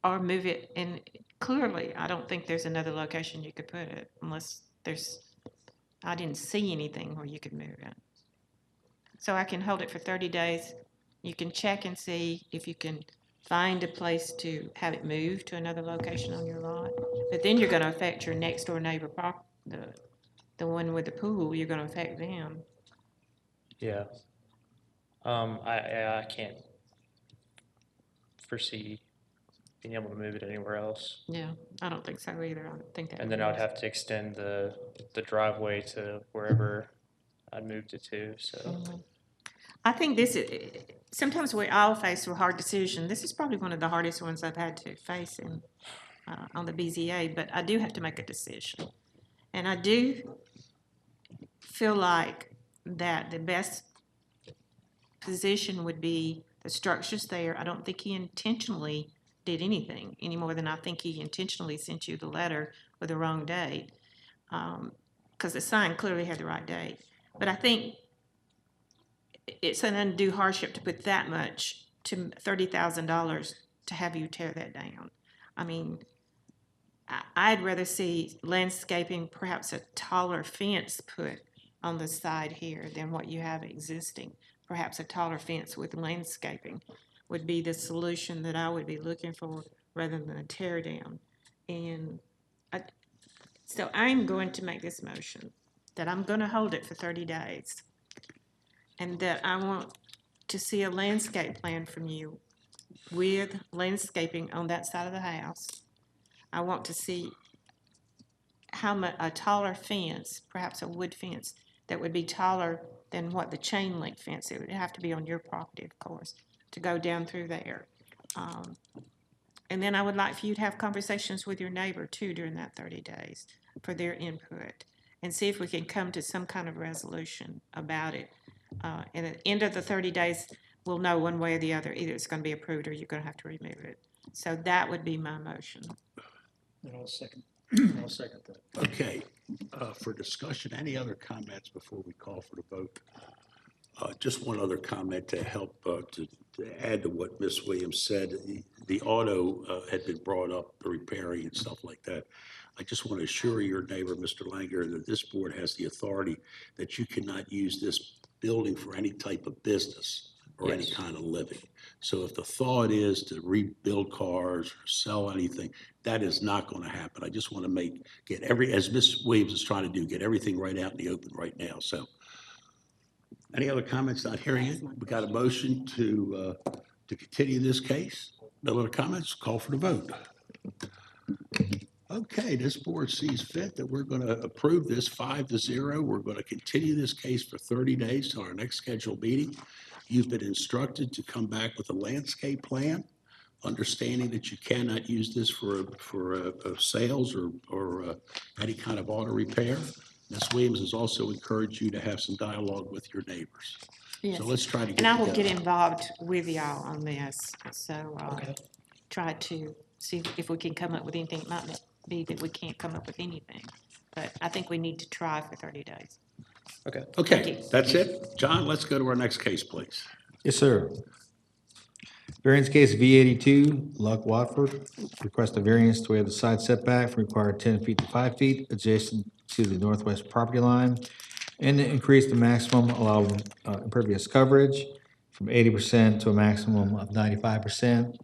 Or move it, and clearly, I don't think there's another location you could put it unless I didn't see anything where you could move it. So I can hold it for 30 days. You can check and see if you can find a place to have it moved to another location on your lot. But then you're gonna affect your next door neighbor, the one with the pool, you're gonna affect them. Yeah. I can't foresee being able to move it anywhere else. Yeah, I don't think so either. I don't think that. And then I would have to extend the driveway to wherever I moved it to, so. Mhm. I think this is, sometimes we all face a hard decision. This is probably one of the hardest ones I've had to face on the BZA, but I do have to make a decision. And I do feel like that the best position would be the structure's there. I don't think he intentionally did anything any more than I think he intentionally sent you the letter with the wrong date. Because the sign clearly had the right date. But I think it's an undue hardship to put that much to $30,000 to have you tear that down. I mean, I'd rather see landscaping, perhaps a taller fence put on the side here than what you have existing. Perhaps a taller fence with landscaping would be the solution that I would be looking for rather than a tear down. And so I'm going to make this motion that I'm going to hold it for 30 days. And that I want to see a landscape plan from you with landscaping on that side of the house. I want to see how much a taller fence, perhaps a wood fence, that would be taller than what the chain link fence, it would have to be on your property, of course, to go down through there. And then I would like for you to have conversations with your neighbor too during that 30 days for their input and see if we can come to some kind of resolution about it. And at the end of the 30 days, we'll know one way or the other, either it's gonna be approved or you're gonna have to remove it. So that would be my motion. And I'll second that. Okay, for discussion, any other comments before we call for the vote? Just one other comment to help, to add to what Ms. Williams said. The auto had been brought up, the repairing and stuff like that. I just want to assure your neighbor, Mr. Langer, that this board has the authority that you cannot use this building for any type of business or any Yes. kind of living. So if the thought is to rebuild cars or sell anything, that is not going to happen. I just want to get as Ms. Williams is trying to do, get everything right out in the open right now. So any other comments? Not hearing it. We got a motion to continue this case. No other comments? Call for the vote. Okay, this board sees fit that we're going to approve this 5-0. We're going to continue this case for 30 days till our next scheduled meeting. You've been instructed to come back with a landscape plan, understanding that you cannot use this for sales or any kind of auto repair. Ms. Williams has also encouraged you to have some dialogue with your neighbors. Yes. So let's try to get And I together. will get involved with y'all on this, so, try to see if we can come up with anything. It might not be that we can't come up with anything, but I think we need to try for 30 days. Okay. Thank Okay, you. that's it. John, let's go to our next case, please. Yes, sir. Variance case V82, Luck Watford, request a variance to waive the side setback from required 10 feet to 5 feet adjacent to the northwest property line, and to increase the maximum allowable impervious coverage from 80% to a maximum of 95%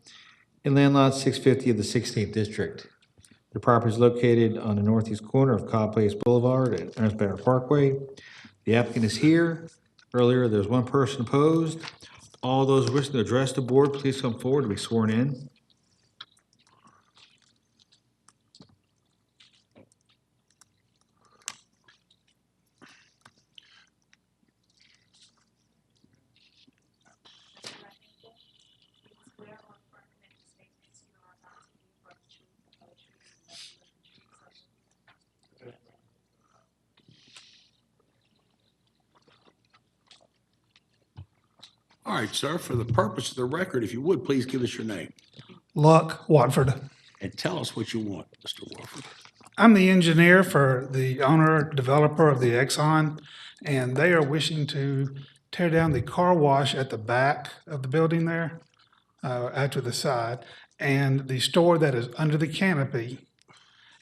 in land lot 650 of the 16th district. The property is located on the northeast corner of Cobb Place Boulevard at Ernest Barrett Parkway. The applicant is here. Earlier, there's one person opposed. All those wishing to address the board, please come forward to be sworn in. All right, sir, for the purpose of the record, if you would, please give us your name Luck Watford. and tell us what you want, Mr. Warford. I'm the engineer for the owner, developer of the Exxon, and they are wishing to tear down the car wash at the back of the building there, out to the side, and the store that is under the canopy,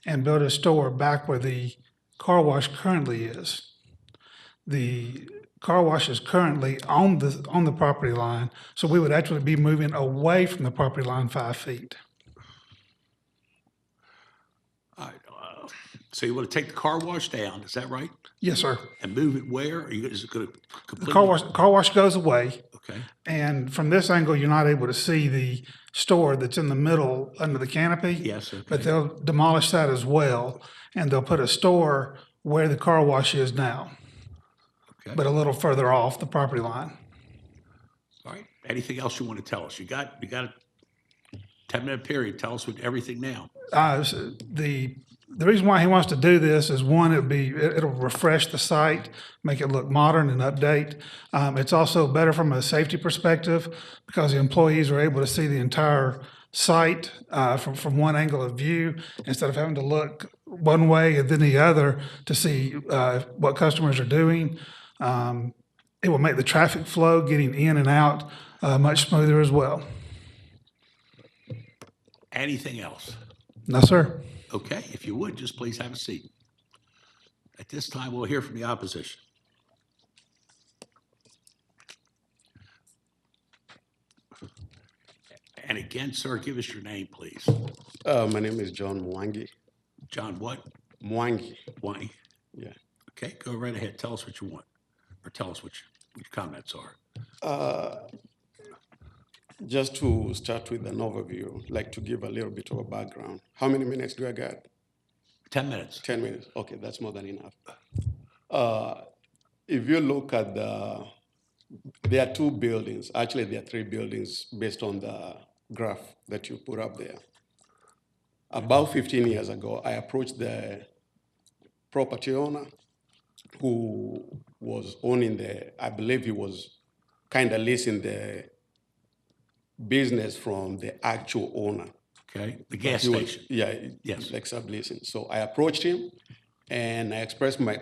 and build a store back where the car wash currently is. The car wash is currently on the property line, so we would actually be moving away from the property line 5 feet. All right, so you want to take the car wash down, is that right? Yes, sir. And move it where? Is it going to The completely? car wash goes away, Okay, and from this angle, you're not able to see the store that's in the middle under the canopy. yes, okay. But they'll demolish that as well, and they'll put a store where the car wash is now, Okay. but a little further off the property line. All right, anything else you want to tell us? You got a 10-minute period, tell us everything now. The reason why he wants to do this is, one, it'll refresh the site, make it look modern and update. It's also better from a safety perspective because the employees are able to see the entire site from one angle of view instead of having to look one way and then the other to see what customers are doing. It will make the traffic flow getting in and out much smoother as well. Anything else? No, sir. Okay, if you would, just please have a seat. At this time, we'll hear from the opposition. And again, sir, give us your name, please. My name is John Mwangi. John what? Mwangi. Why? Yeah. Okay, go right ahead. Tell us what you want, or tell us what your comments are. Just to start with an overview, like to give a little bit of a background. How many minutes do I got? 10 minutes. 10 minutes. Okay, that's more than enough. If you look at there are two buildings. Actually, there are three buildings based on the graph that you put up there. About 15 years ago, I approached the property owner who was owning I believe he was kind of leasing the business from the actual owner. Okay, the gas He was- station. Yeah. Yes. Like subleasing. So I approached him and I expressed my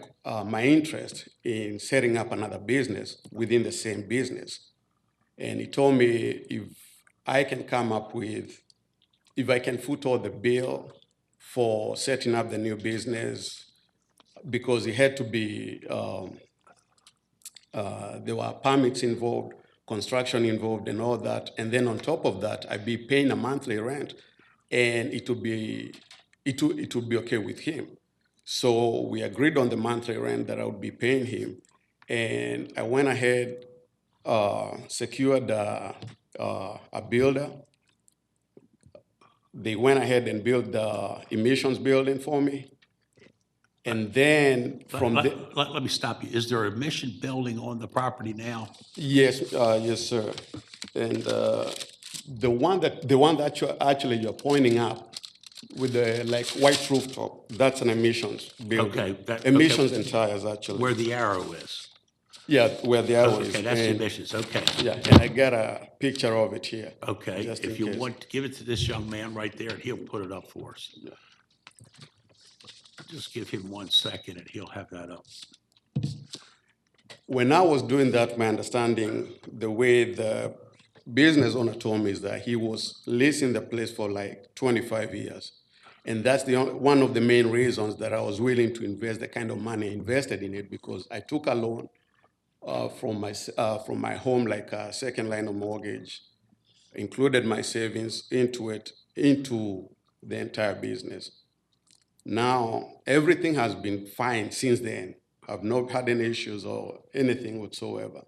interest in setting up another business within the same business. And he told me if I can if I can foot all the bill for setting up the new business, because it had to be, there were permits involved, construction involved and all that. And then on top of that, I'd be paying a monthly rent and it would be okay with him. So we agreed on the monthly rent that I would be paying him. And I went ahead, secured a builder. They went ahead and built the emissions building for me. And then from the, Let me stop you. Is there a mission building on the property now? yes, yes, sir. And the one that actually you're pointing out with the like white rooftop, that's an emissions building. Okay, Emissions and tires, actually. Where the arrow is? Yeah, where the arrow is. Okay, that's the And- emissions, okay. Yeah, and I got a picture of it here. Okay, just if in you case. want, give it to this young man right there, and he'll put it up for us. Yeah. Just give him 1 second, and he'll have that up. When I was doing that, my understanding, the way the business owner told me is that he was leasing the place for like 25 years. And that's one of the main reasons that I was willing to invest the kind of money I invested in it, because I took a loan from my home, like a second line of mortgage, included my savings into the entire business. Now, everything has been fine since then. I've not had any issues or anything whatsoever.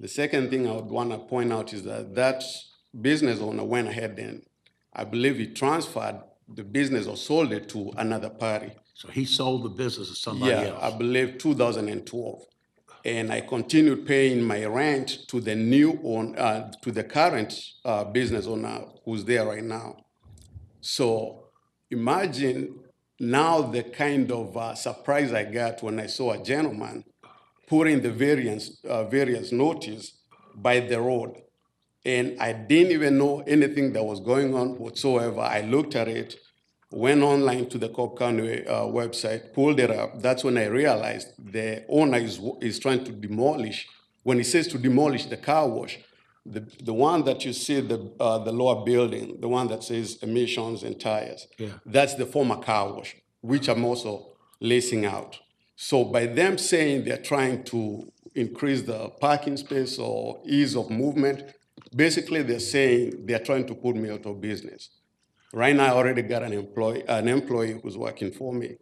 The second thing I would want to point out is that business owner went ahead and I believe he transferred the business or sold it to another party. So he sold the business to somebody Yeah, I else? believe 2012. And I continued paying my rent to the current business owner who's there right now. So imagine now the kind of surprise I got when I saw a gentleman put in the variance notice by the road. And I didn't even know anything that was going on whatsoever. I looked at it, went online to the Cobb County website, pulled it up. That's when I realized the owner is trying to demolish. When he says to demolish the car wash, the one that you see, the lower building, the one that says emissions and tires, that's the former car wash, which I'm also leasing out. So by them saying they're trying to increase the parking space or ease of movement, basically they're saying they're trying to put me out of business. Right now, I already got an employee who's working for me,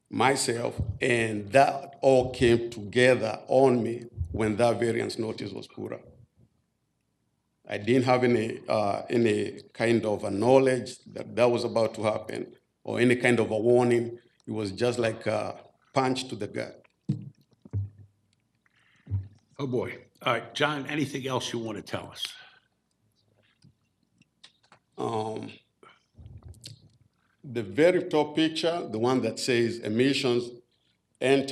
myself, and that all came together on me when that variance notice was put up. I didn't have any kind of a knowledge that that was about to happen or any kind of a warning. It was just like a punch to the gut. Oh, boy. All right, John, anything else you want to tell us? The very top picture, the one that says emissions, and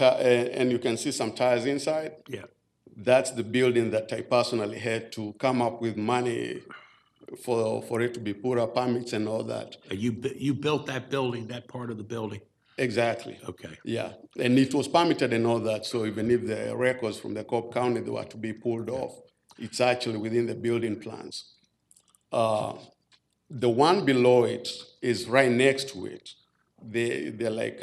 you can see some tires inside. Yeah. That's the building that I personally had to come up with money for it to be put up, permits and all that. You built that building, that part of the building? Exactly. Okay. Yeah, and it was permitted and all that, so even if the records from the Cobb County, they were to be pulled off, it's actually within the building plans. The one below it is right next to it. They're like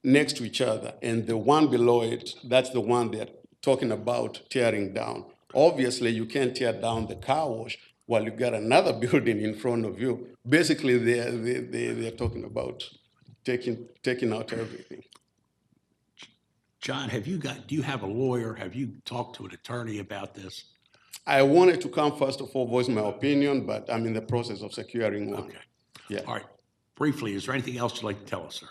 next to each other, and the one below it, that's the one they're talking about tearing down. Obviously, you can't tear down the car wash while you got another building in front of you. Basically, they're talking about taking out everything. John, do you have a lawyer? Have you talked to an attorney about this? I wanted to come first of all, voice my opinion, but I'm in the process of securing one. Okay. Yeah. All right. Briefly, is there anything else you'd like to tell us, sir?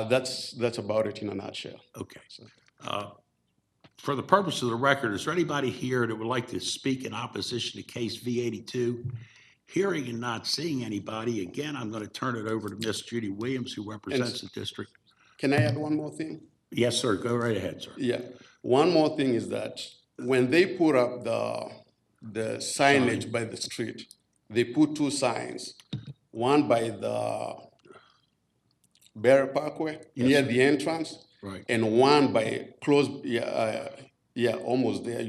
That's about it in a nutshell. Okay. For the purpose of the record, is there anybody here that would like to speak in opposition to case V82? Hearing and not seeing anybody, again, I'm going to turn it over to Miss Judy Williams, who represents the district. Can I add one more thing? Yes, sir. Go right ahead, sir. Yeah. One more thing is that when they put up the signage by the street, they put two signs, one by the Barry Parkway near the entrance, Right. and one by close, almost there.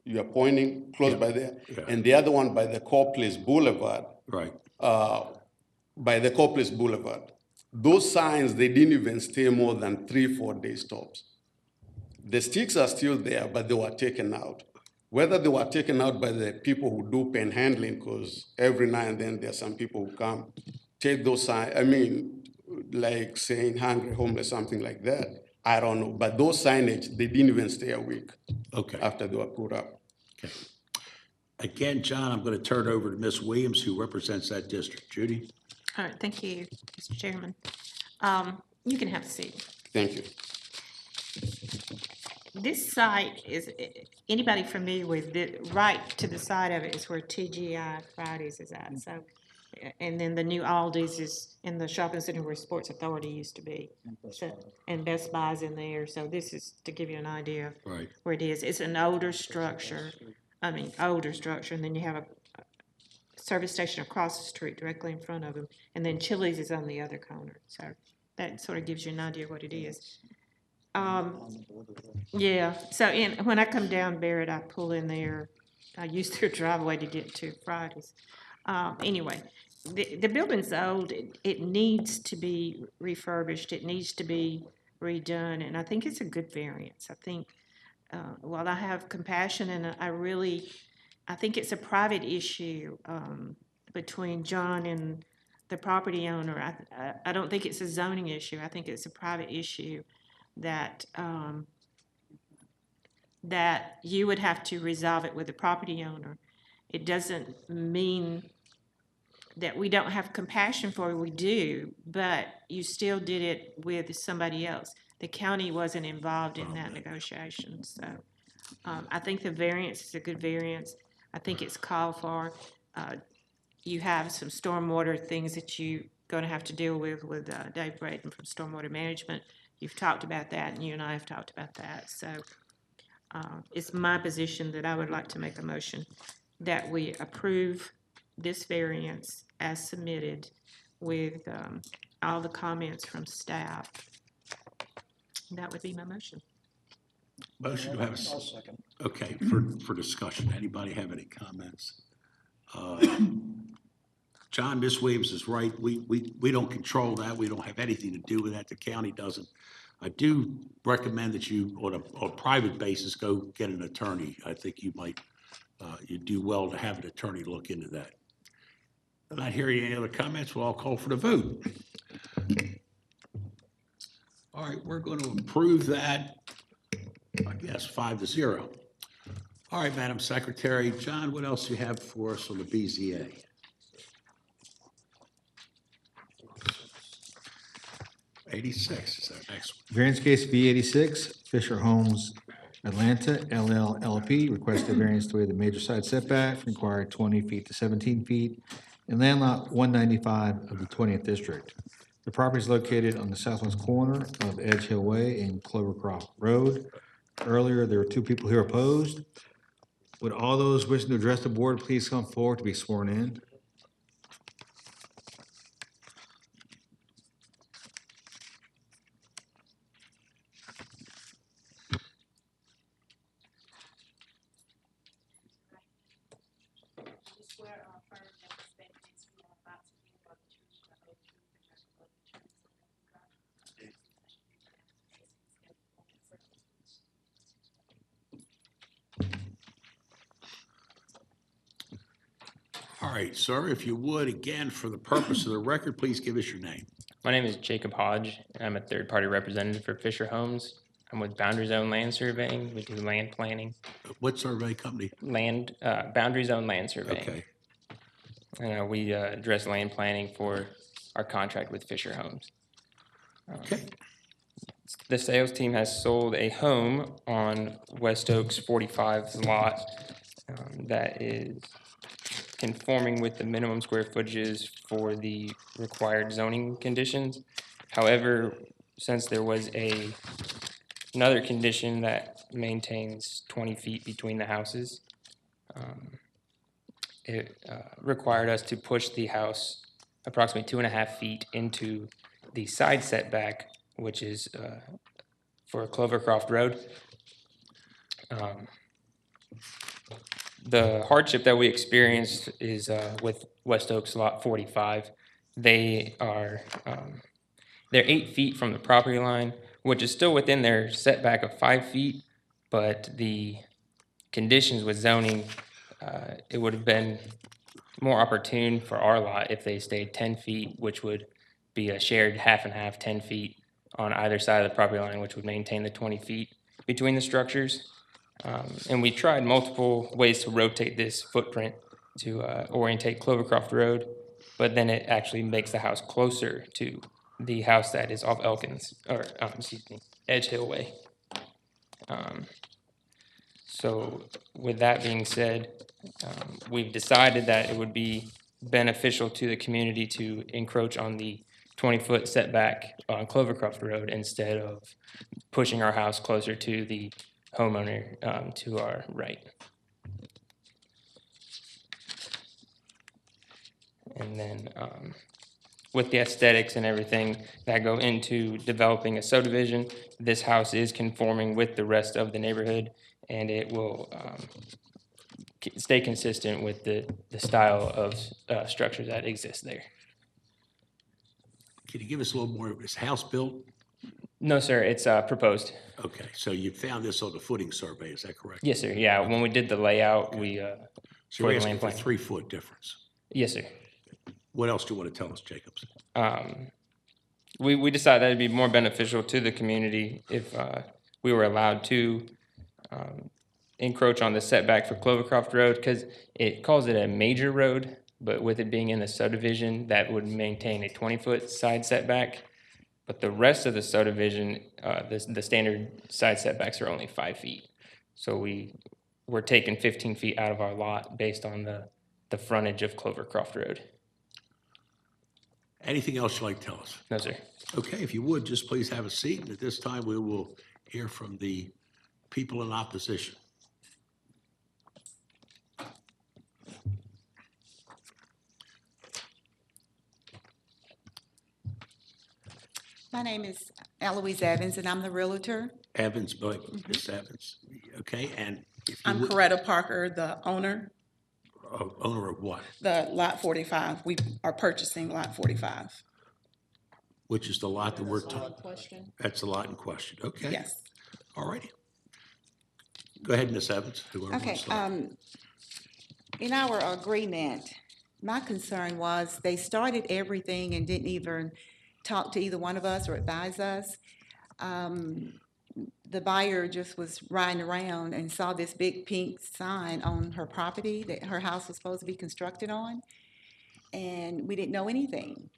You are pointing close by there, and the other one by the Cobb Place Boulevard. Right. By the Cobb Place Boulevard. Those signs, they didn't even stay more than 3-4 day stops. The sticks are still there, but they were taken out. Whether they were taken out by the people who do panhandling, because every now and then there are some people who come, take those signs, like saying hungry, homeless, something like that. I don't know, but those signage, they didn't even stay a week after they were put up. Okay. Again, John, I'm going to turn it over to Ms. Williams, who represents that district. Judy? All right, thank you, Mr. Chairman. You can have a seat. Thank you. This site is, anybody familiar with it, right to the side of it is where TGI Fridays is at, so, and then the new Aldi's is in the shopping center where Sports Authority used to be. So, and Best Buy's in there, so this is to give you an idea of where it is. It's an older structure, and then you have a service station across the street directly in front of them, and then Chili's is on the other corner, so that sort of gives you an idea of what it is. Yeah, so when I come down Barrett, I pull in there, I use their driveway to get to Fridays. Anyway, the building's old, it needs to be refurbished, it needs to be redone, and I think it's a good variance. I think, while I have compassion and I think it's a private issue between John and the property owner. I don't think it's a zoning issue, I think it's a private issue that that you would have to resolve it with the property owner. It doesn't mean that we don't have compassion for it, we do, but you still did it with somebody else. The county wasn't involved in that negotiation, so I think the variance is a good variance. I think it's called for. You have some stormwater things that you're going to have to deal with Dave Braden from Stormwater Management. You've talked about that, and you and I have talked about that. So it's my position that I would like to make a motion that we approve this variance as submitted with all the comments from staff. That would be my motion. Motion to have, I'll second. okay, for discussion. Anybody have any comments? John, Ms. Williams is right. We don't control that. We don't have anything to do with that. The county doesn't. I do recommend that you, on a private basis, go get an attorney. I think you might, you do well to have an attorney look into that. I'm not hearing any other comments. Well, I'll call for the vote. All right, we're going to approve that, I guess, 5-0. All right, Madam Secretary. John, what else do you have for us on the BZA? 86 is our next one. Variance case V86, Fisher Homes Atlanta LLLP requested variance to waive the major side setback from required 20 feet to 17 feet in land lot 195 of the 20th district. The property is located on the southwest corner of Edge Hill Way and Clovercroft Road. Earlier, there were 2 people here opposed. Would all those wishing to address the board please come forward to be sworn in? All right, sir, if you would, again, for the purpose of the record, please give us your name. My name is Jacob Hodge, and I'm a third-party representative for Fisher Homes. I'm with Boundary Zone Land Surveying. We do land planning, What survey company? Boundary Zone Land Surveying. Okay. And we address land planning for our contract with Fisher Homes. Okay. The sales team has sold a home on West Oaks 45's lot that is conforming with the minimum square footages for the required zoning conditions. However, since there was another condition that maintains 20 feet between the houses, it required us to push the house approximately 2.5 feet into the side setback, which is for Clovercroft Road. The hardship that we experienced is with West Oaks Lot 45. They are they're 8 feet from the property line, which is still within their setback of 5 feet, but the conditions with zoning, it would have been more opportune for our lot if they stayed 10 feet, which would be a shared half and half, 10 feet on either side of the property line, which would maintain the 20 feet between the structures. And we tried multiple ways to rotate this footprint to orientate Clovercroft Road, but then it actually makes the house closer to the house that is off Elkins, or Edge Hill Way. So with that being said, we've decided that it would be beneficial to the community to encroach on the 20-foot setback on Clovercroft Road instead of pushing our house closer to the homeowner to our right. And then with the aesthetics and everything that go into developing a subdivision, this house is conforming with the rest of the neighborhood, and it will stay consistent with the style of structure that exists there. Can you give us a little more? Is house built? No, sir, it's proposed. Okay, so you found this on the footing survey, is that correct? Yes, sir. Yeah, when we did the layout, we So for you're the asking land for plan. 3-foot difference. Yes, sir. What else do you want to tell us, Jacobs? We decided that it'd be more beneficial to the community if we were allowed to encroach on the setback for Clovercroft Road, because it calls it a major road, but with it being in the subdivision, that would maintain a 20-foot side setback. But the rest of the subdivision, the standard side setbacks are only 5 feet. So we're taking 15 feet out of our lot based on the frontage of Clovercroft Road. Anything else you'd like to tell us? No, sir. Okay, if you would, just please have a seat. And at this time, we will hear from the people in opposition? My name is Eloise Evans, and I'm the realtor. Evans, Ms. Evans, okay, and if you I'm would, Coretta Parker, the owner, owner of what? the Lot 45. We are purchasing Lot 45. Which is the lot that we're talking? Question. That's the lot in question, okay? Yes. All righty. Go ahead, Ms. Evans, whoever Okay, wants to start. in our agreement, my concern was they started everything and didn't even talk to either one of us or advise us. The buyer just was riding around and saw this big pink sign on her property that her house was supposed to be constructed on, and we didn't know anything.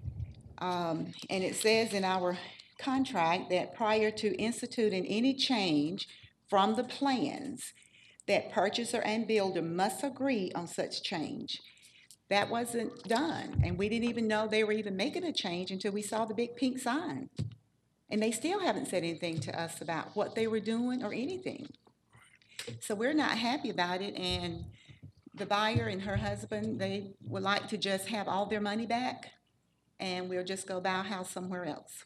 And it says in our contract that prior to instituting any change from the plans, that purchaser and builder must agree on such change. That wasn't done, and we didn't even know they were even making a change until we saw the big pink sign. And they still haven't said anything to us about what they were doing or anything. So we're not happy about it, and the buyer and her husband, they would like to just have all their money back, and we'll just go buy a house somewhere else.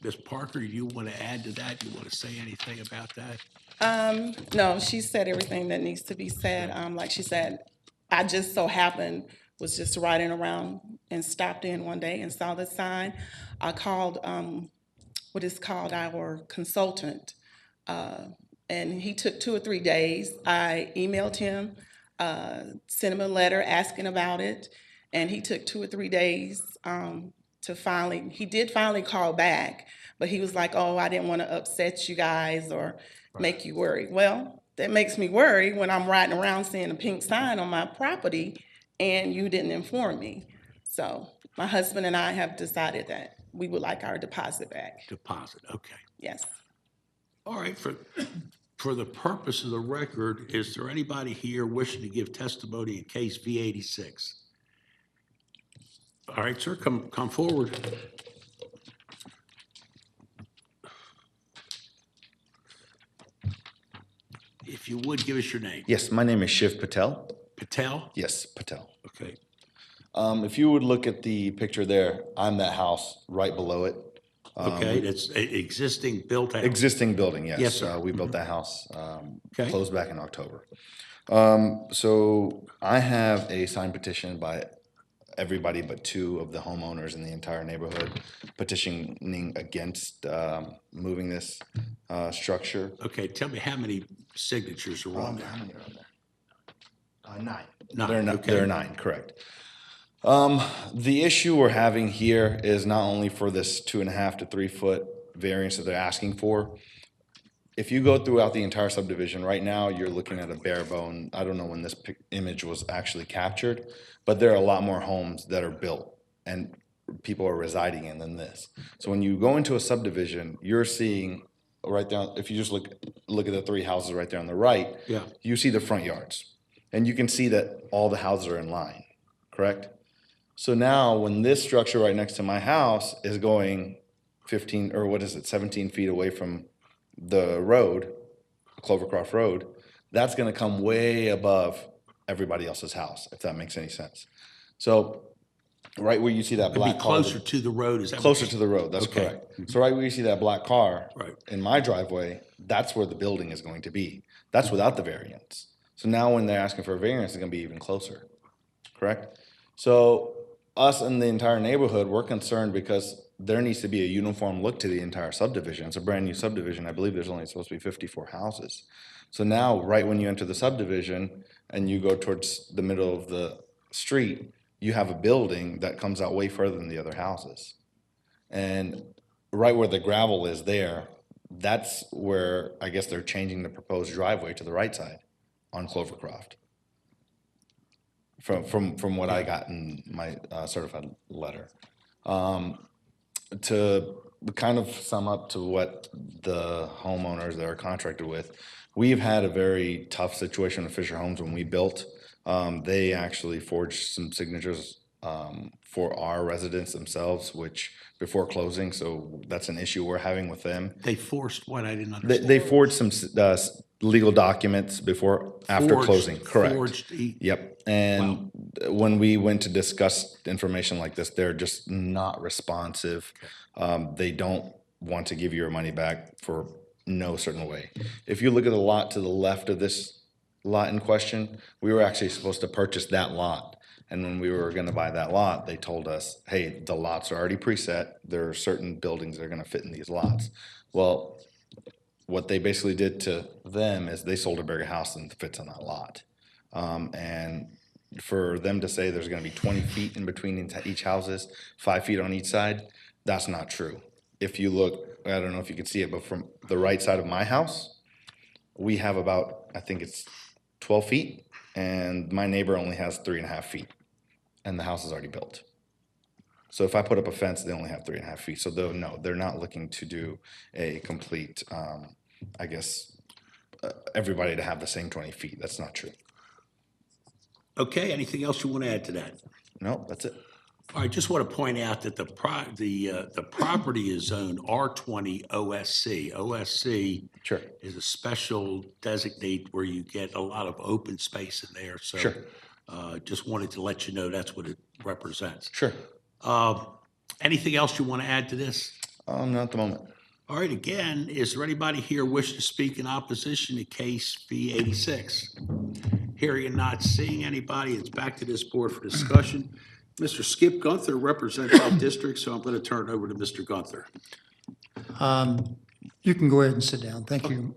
Ms. Parker, you want to add to that? You want to say anything about that? No, she said everything that needs to be said. Like she said, I just so happened was just riding around and stopped in one day and saw the sign. I called what is called our consultant, and he took 2 or 3 days. I emailed him, sent him a letter asking about it, and he took 2 or 3 days to he did finally call back, but he was like, oh, I didn't want to upset you guys or make you worry. Well, that makes me worry when I'm riding around seeing a pink sign on my property and you didn't inform me. So my husband and I have decided that we would like our deposit back. Deposit, okay. Yes. All right, for the purpose of the record, is there anybody here wishing to give testimony in case V86? All right, sir, come forward. If you would, give us your name. Yes, my name is Shiv Patel. Patel? Yes, Patel. Okay. If you would look at the picture there, I'm that house right below it. Okay, that's existing built house. Existing building, yes. Yes, sir. We built that house, Okay. closed back in October. So I have a signed petition by everybody but 2 of the homeowners in the entire neighborhood petitioning against moving this structure. Okay, tell me how many signatures are on How there? many are there? 9. 9, okay. There are 9, correct. The issue we're having here is not only for this 2.5 to 3 foot variance that they're asking for. If you go throughout the entire subdivision, right now, you're looking at a bare bone. I don't know when this image was actually captured, but there are a lot more homes that are built and people are residing in than this. So when you go into a subdivision, you're seeing right down, if you just look at the 3 houses right there on the right, Yeah. you see the front yards. And you can see that all the houses are in line, correct? So now when this structure right next to my house is going 17 feet away from the road, Clovercroft Road, that's gonna come way above everybody else's house, if that makes any sense. So right where you see that It'd be black car. closer to the road, is that? what Closer you- to the road, that's Okay. correct. So right where you see that black car. Right. In my driveway, that's where the building is going to be. That's without the variance. So now when they're asking for a variance, it's gonna be even closer, correct? So us in the entire neighborhood, we're concerned because there needs to be a uniform look to the entire subdivision. It's a brand-new subdivision. I believe there's only supposed to be 54 houses. So now, right when you enter the subdivision and you go towards the middle of the street, you have a building that comes out way further than the other houses. And right where the gravel is there, that's where I guess they're changing the proposed driveway to the right side on Clovercroft. From what I got in my certified letter. To kind of sum up to what the homeowners that are contracted with, we've had a very tough situation with Fisher Homes when we built. They actually forged some signatures for our residents themselves, which before closing, so that's an issue we're having with them. They forced what? I didn't They, understand. they forged some legal documents after Forged- closing, correct? forged Yep, and when we went to discuss information like this, they're just not responsive. They don't want to give you your money back for no certain way. If you look at the lot to the left of this lot in question, we were actually supposed to purchase that lot. And when we were gonna buy that lot, they told us, hey, the lots are already preset. There are certain buildings that are gonna fit in these lots. Well, what they basically did to them is they sold a bigger house than fits on that lot. And for them to say there's gonna be 20 feet in between each houses, 5 feet on each side, that's not true. If you look, I don't know if you can see it, but from the right side of my house, we have about, I think it's 12 feet, and my neighbor only has 3.5 feet, and the house is already built. So if I put up a fence, they only have 3.5 feet. So they're not looking to do a complete, I guess, everybody to have the same 20 feet. That's not true. Okay, anything else you want to add to that? No, that's it. I just want to point out that the property is zoned R20 OSC. OSC Sure. is a special designate where you get a lot of open space in there. So Sure. Just wanted to let you know that's what it represents. Sure. Anything else you want to add to this? Not at the moment. All right, again, is there anybody here wish to speak in opposition to case B86? Hearing and not seeing anybody, it's back to this board for discussion. Mr. Skip Gunther represents that district, so I'm going to turn it over to Mr. Gunther. You can go ahead and sit down. Thank you.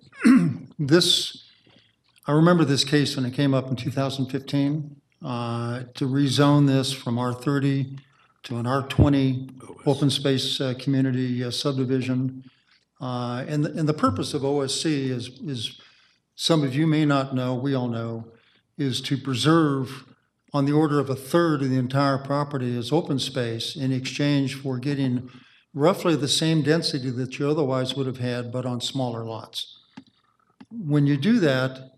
I remember this case when it came up in 2015, to rezone this from R30 to an R20 open space community subdivision. And the purpose of OSC is, some of you may not know, we all know, is to preserve on the order of 1/3 of the entire property as open space in exchange for getting roughly the same density that you otherwise would have had, but on smaller lots. When you do that,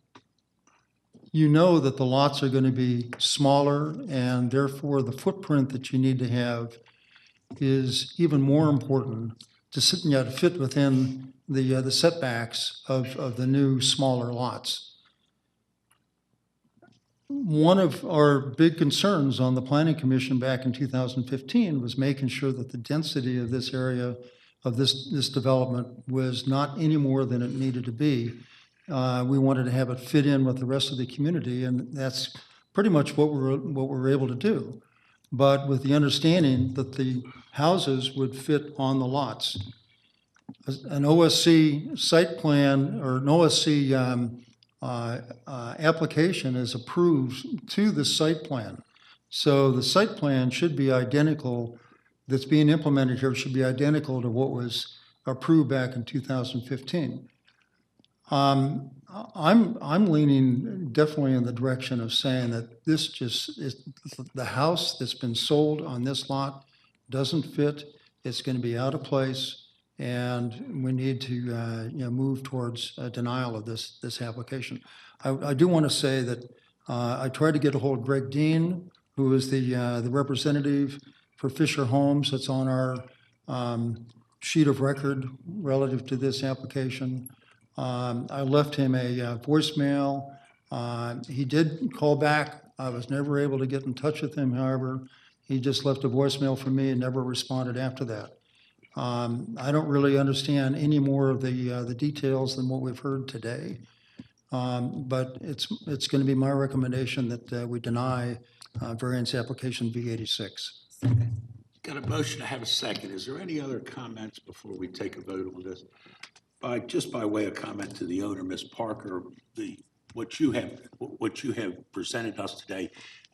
you know that the lots are going to be smaller, and therefore the footprint that you need to have is even more important to fit within the setbacks of the new smaller lots. One of our big concerns on the Planning Commission back in 2015 was making sure that the density of this area, of this development, was not any more than it needed to be. We wanted to have it fit in with the rest of the community, and that's pretty much what we're able to do. But with the understanding that the houses would fit on the lots. An OSC site plan or an OSC application is approved to the site plan. So the site plan should be identical, that's being implemented here should be identical to what was approved back in 2015. I'm leaning definitely in the direction of saying that this just is, the house that's been sold on this lot doesn't fit, it's going to be out of place, and we need to move towards a denial of this application. I do want to say that I tried to get a hold of Greg Dean, who is the representative for Fisher Homes that's on our sheet of record relative to this application. I left him a voicemail. He did call back. I was never able to get in touch with him, however. He just left a voicemail for me and never responded after that. I don't really understand any more of the details than what we've heard today. But it's going to be my recommendation that we deny variance application B86. Got a motion to have a second. Is there any other comments before we take a vote on this? Just by way of comment to the owner, Ms. Parker, what you have presented us today,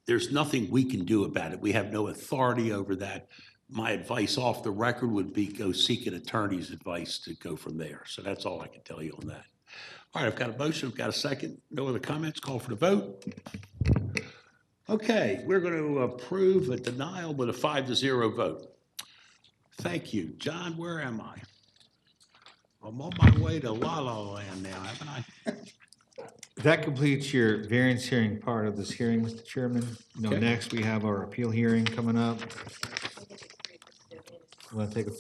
there's nothing we can do about it. We have no authority over that. My advice off the record would be go seek an attorney's advice to go from there. So that's all I can tell you on that. All right, I've got a motion, I've got a second. No other comments, call for the vote. Okay, we're going to approve a denial with a 5-0 vote. Thank you. John, where am I? I'm on my way to La La Land now, haven't I? That completes your variance hearing part of this hearing, Mr. Chairman. Okay. Next, we have our appeal hearing coming up. Want to take a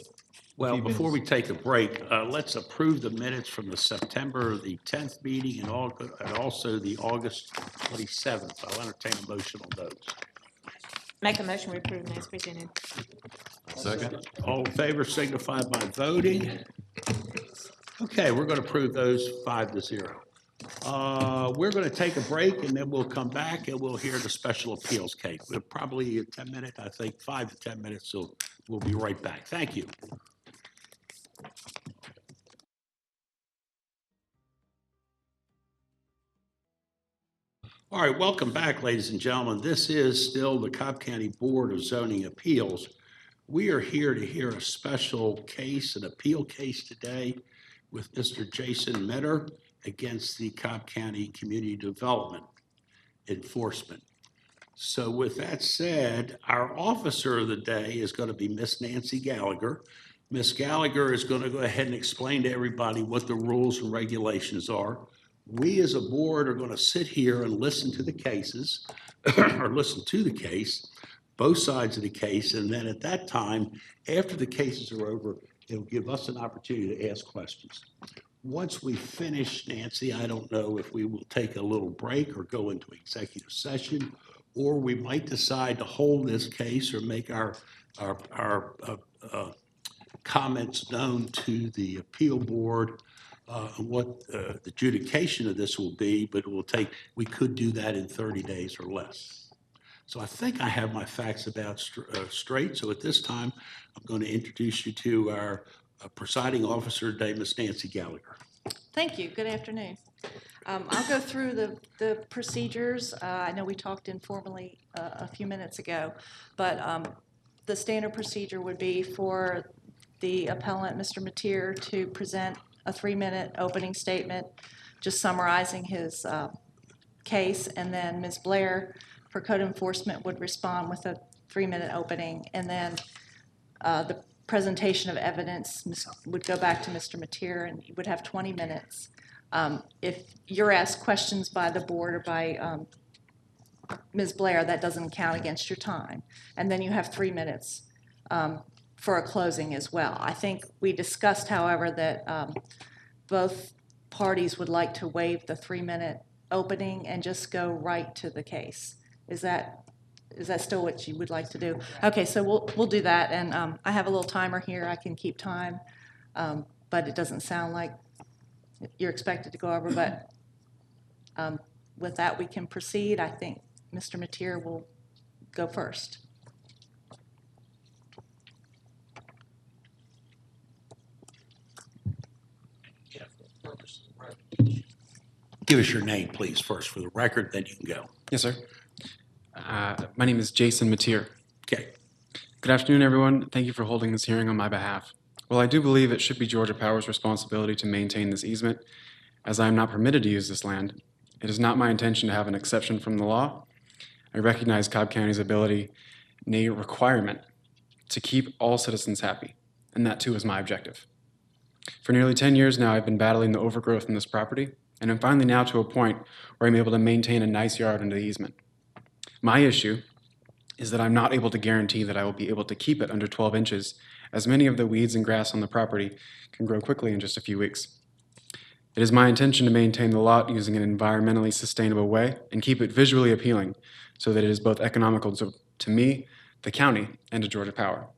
Well, few before we minutes? take a break, let's approve the minutes from the September the 10th meeting and also the August 27th. I'll entertain a motion on those. Make a motion, we approve as presented. Second? All in favor signify by voting. Okay, we're going to approve those 5-0. We're going to take a break and then we'll come back and we'll hear the special appeals case. We're probably 10 minutes, I think 5 to 10 minutes, so we'll be right back. Thank you. All right, welcome back, ladies and gentlemen. This is still the Cobb County Board of Zoning Appeals. We are here to hear a special case, an appeal case today with Mr. Jason Metter against the Cobb County Community Development Enforcement. So with that said, our officer of the day is going to be Miss Nancy Gallagher. Miss Gallagher is going to go ahead and explain to everybody what the rules and regulations are. We as a board are going to sit here and listen to the cases or listen to the case, both sides of the case. And then at that time, after the cases are over, it'll give us an opportunity to ask questions. Once we finish, Nancy, I don't know if we will take a little break or go into executive session, or we might decide to hold this case or make our comments known to the appeal board, what the adjudication of this will be, but it will take, we could do that in 30 days or less. So I think I have my facts about straight. So at this time, I'm going to introduce you to our presiding officer today, Ms. Nancy Gallagher. Thank you. Good afternoon. I'll go through the procedures. I know we talked informally a few minutes ago, but the standard procedure would be for the appellant, Mr. Mateer, to present a 3-minute opening statement, just summarizing his case, and then Ms. Blair for code enforcement would respond with a 3-minute opening, and then the presentation of evidence would go back to Mr. Mateer, and he would have 20 minutes. If you're asked questions by the board or by Ms. Blair, that doesn't count against your time. And then you have 3 minutes for a closing as well. I think we discussed, however, that both parties would like to waive the 3-minute opening and just go right to the case. Is that still what you would like to do? Okay, so we'll do that, and I have a little timer here. I can keep time, but it doesn't sound like you're expected to go over, but with that, we can proceed. I think Mr. Mateer will go first. Give us your name, please, first for the record, then you can go. Yes, sir. My name is Jason Mateer. Okay. Good afternoon, everyone. Thank you for holding this hearing on my behalf. While I do believe it should be Georgia Power's responsibility to maintain this easement, as I am not permitted to use this land, it is not my intention to have an exception from the law. I recognize Cobb County's ability, nay, requirement, to keep all citizens happy, and that too is my objective. For nearly 10 years now, I've been battling the overgrowth in this property, and I'm finally now to a point where I'm able to maintain a nice yard under the easement. My issue is that I'm not able to guarantee that I will be able to keep it under 12 inches, as many of the weeds and grass on the property can grow quickly in just a few weeks. It is my intention to maintain the lot using an environmentally sustainable way and keep it visually appealing so that it is both economical to me, the county, and to Georgia Power.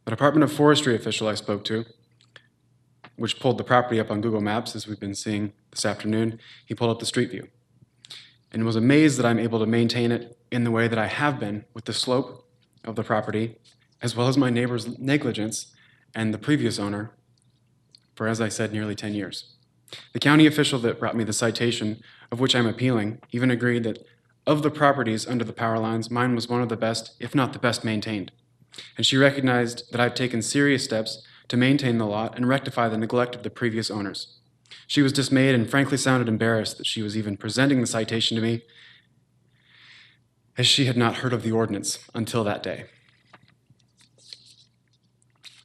The Department of Forestry official I spoke to, which pulled the property up on Google Maps, as we've been seeing this afternoon, he pulled up the street view and was amazed that I'm able to maintain it in the way that I have been with the slope of the property, as well as my neighbor's negligence and the previous owner for, as I said, nearly 10 years. The county official that brought me the citation, of which I'm appealing, even agreed that of the properties under the power lines, mine was one of the best, if not the best maintained. And she recognized that I've taken serious steps to maintain the lot and rectify the neglect of the previous owners. She was dismayed and frankly sounded embarrassed that she was even presenting the citation to me, as she had not heard of the ordinance until that day.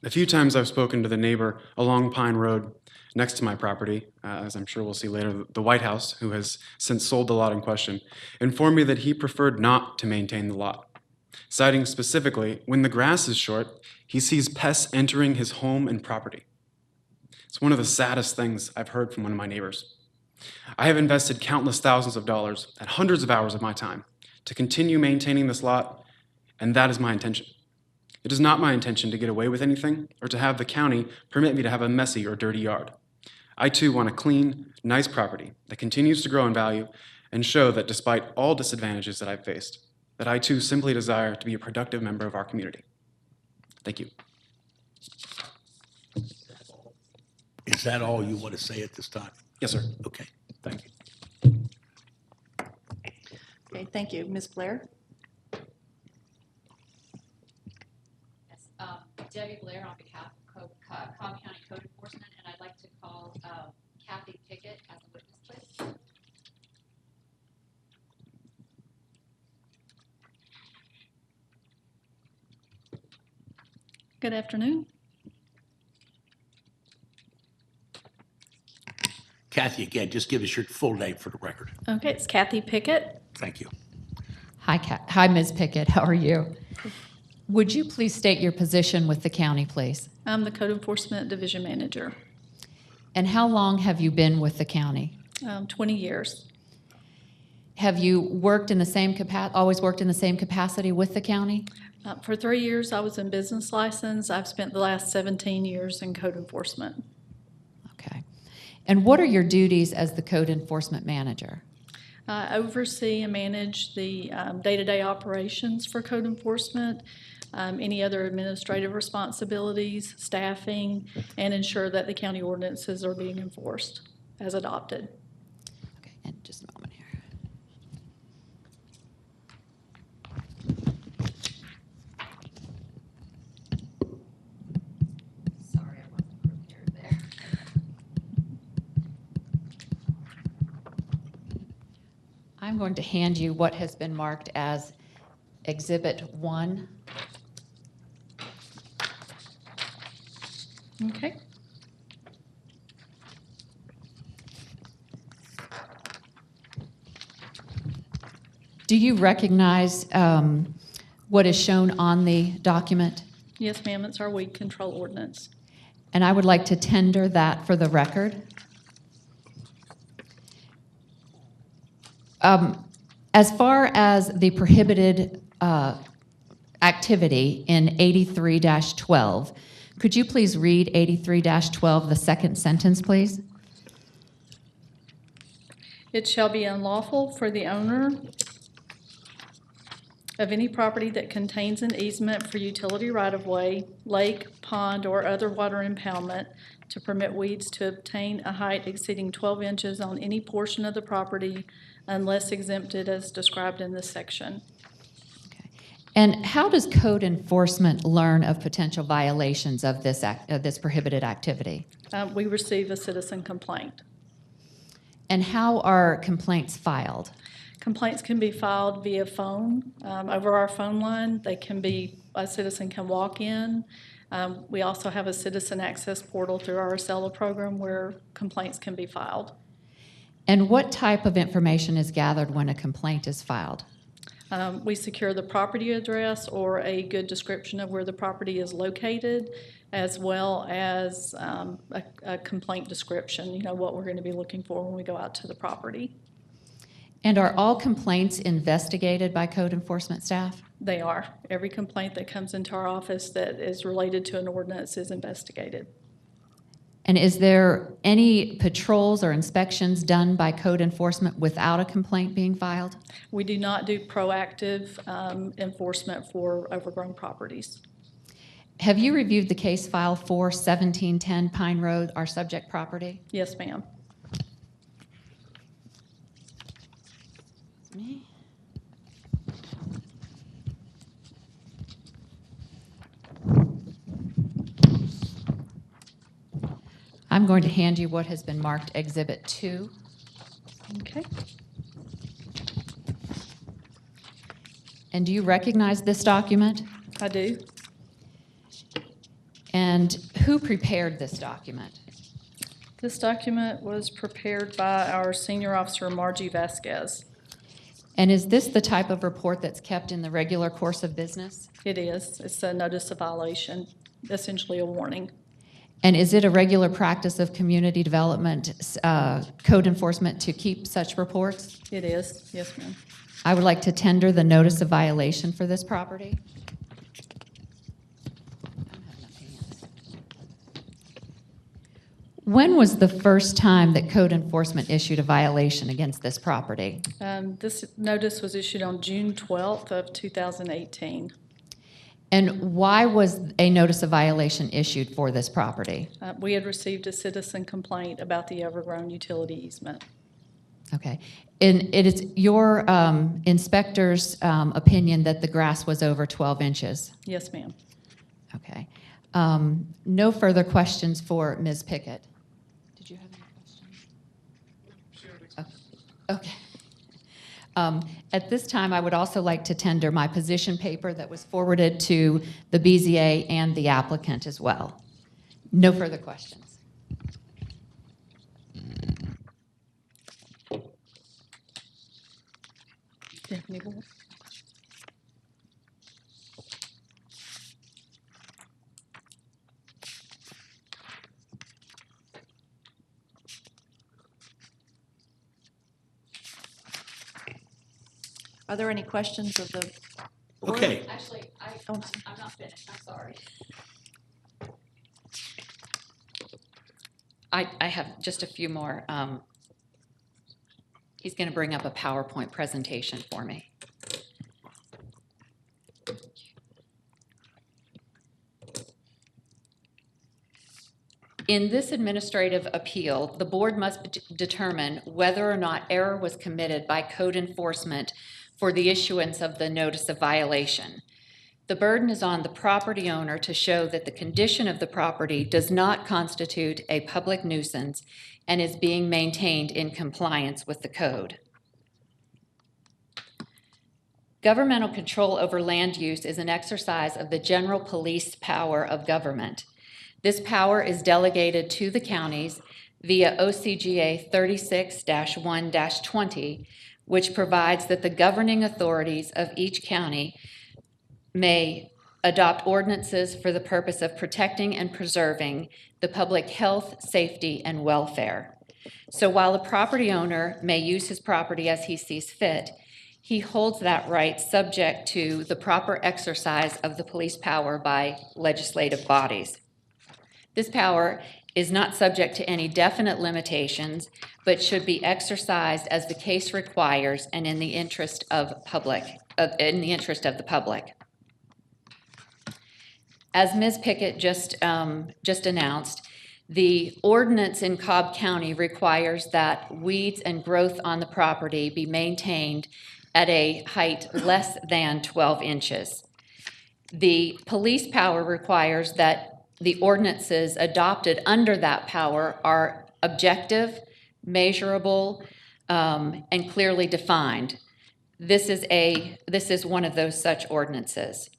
The few times I've spoken to the neighbor along Pine Road next to my property, as I'm sure we'll see later, the White House, who has since sold the lot in question, informed me that he preferred not to maintain the lot, citing specifically, when the grass is short, he sees pests entering his home and property. It's one of the saddest things I've heard from one of my neighbors. I have invested countless thousands of dollars and hundreds of hours of my time to continue maintaining this lot, and that is my intention. It is not my intention to get away with anything or to have the county permit me to have a messy or dirty yard. I too want a clean, nice property that continues to grow in value and show that despite all disadvantages that I've faced, that I too simply desire to be a productive member of our community. Thank you. Is that all you want to say at this time? Yes, sir. Okay, thank you. Okay, thank you. Ms. Blair? Yes, Debbie Blair on behalf of Cobb County Code Enforcement, and I'd like to call Kathy Pickett as a witness, please. Good afternoon. Kathy, again, just give us your full name for the record. Okay, it's Kathy Pickett. Thank you. Hi, Ms. Pickett. How are you? Would you please state your position with the county, please? I'm the Code Enforcement Division Manager. And how long have you been with the county? 20 years. Have you worked in the same always worked in the same capacity with the county? For 3 years, I was in business license. I've spent the last 17 years in code enforcement. Okay. And what are your duties as the code enforcement manager? I oversee and manage the day-to-day operations for code enforcement, any other administrative responsibilities, staffing, and ensure that the county ordinances are being enforced as adopted. Okay, and just a moment here. Sorry, I wasn't prepared there. I'm going to hand you what has been marked as Exhibit 1. Okay. Do you recognize what is shown on the document? Yes, ma'am, it's our weed control ordinance. And I would like to tender that for the record. As far as the prohibited activity in 83-12, could you please read 83-12, the second sentence, please? It shall be unlawful for the owner of any property that contains an easement for utility right-of-way, lake, pond, or other water impoundment to permit weeds to obtain a height exceeding 12 inches on any portion of the property unless exempted as described in this section. Okay. And how does code enforcement learn of potential violations of this prohibited activity? We receive a citizen complaint. And how are complaints filed? Complaints can be filed via phone, over our phone line. They can be, a citizen can walk in. We also have a citizen access portal through our Acela program where complaints can be filed. And what type of information is gathered when a complaint is filed? We secure the property address or a good description of where the property is located, as well as a complaint description, you know, what we're going to be looking for when we go out to the property. And are all complaints investigated by code enforcement staff? They are. Every complaint that comes into our office that is related to an ordinance is investigated. And is there any patrols or inspections done by code enforcement without a complaint being filed? We do not do proactive enforcement for overgrown properties. Have you reviewed the case file for 1710 Pine Road, our subject property? Yes, ma'am. I'm going to hand you what has been marked Exhibit 2. Okay. And do you recognize this document? I do. And who prepared this document? This document was prepared by our senior officer, Margie Vasquez. And is this the type of report that's kept in the regular course of business? It is. It's a notice of violation, essentially a warning. And is it a regular practice of community development, code enforcement to keep such reports? It is. Yes, ma'am. I would like to tender the notice of violation for this property. When was the first time that code enforcement issued a violation against this property? This notice was issued on June 12th of 2018. And why was a notice of violation issued for this property? We had received a citizen complaint about the overgrown utility easement. Okay. And it is your inspector's opinion that the grass was over 12 inches? Yes, ma'am. Okay. No further questions for Ms. Pickett. Did you have any questions? Okay. At this time, I would also like to tender my position paper that was forwarded to the BZA and the applicant as well. No further questions. Do you have any more? Are there any questions of the board? Okay. Actually, I'm not finished. I'm sorry. I have just a few more. He's going to bring up a PowerPoint presentation for me. In this administrative appeal, the board must determine whether or not error was committed by code enforcement for the issuance of the notice of violation. The burden is on the property owner to show that the condition of the property does not constitute a public nuisance and is being maintained in compliance with the code. Governmental control over land use is an exercise of the general police power of government. This power is delegated to the counties via OCGA 36-1-20, which provides that the governing authorities of each county may adopt ordinances for the purpose of protecting and preserving the public health, safety, and welfare. So while the property owner may use his property as he sees fit, he holds that right subject to the proper exercise of the police power by legislative bodies. This power is not subject to any definite limitations, but should be exercised as the case requires and in the interest of the public. As Ms. Pickett just announced, the ordinance in Cobb County requires that weeds and growth on the property be maintained at a height less than 12 inches. The police power requires that the ordinances adopted under that power are objective, measurable, and clearly defined. This is one of those such ordinances.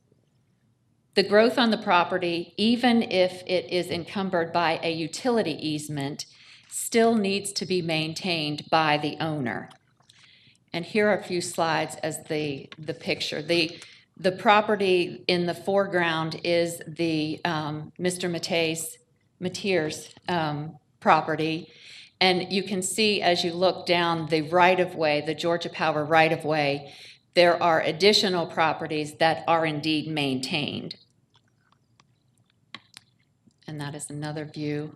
The growth on the property, even if it is encumbered by a utility easement, still needs to be maintained by the owner. And here are a few slides as the picture. The property in the foreground is the Mr. Mateer's property. And you can see as you look down the right-of-way, the Georgia Power right-of-way, there are additional properties that are indeed maintained. And that is another view.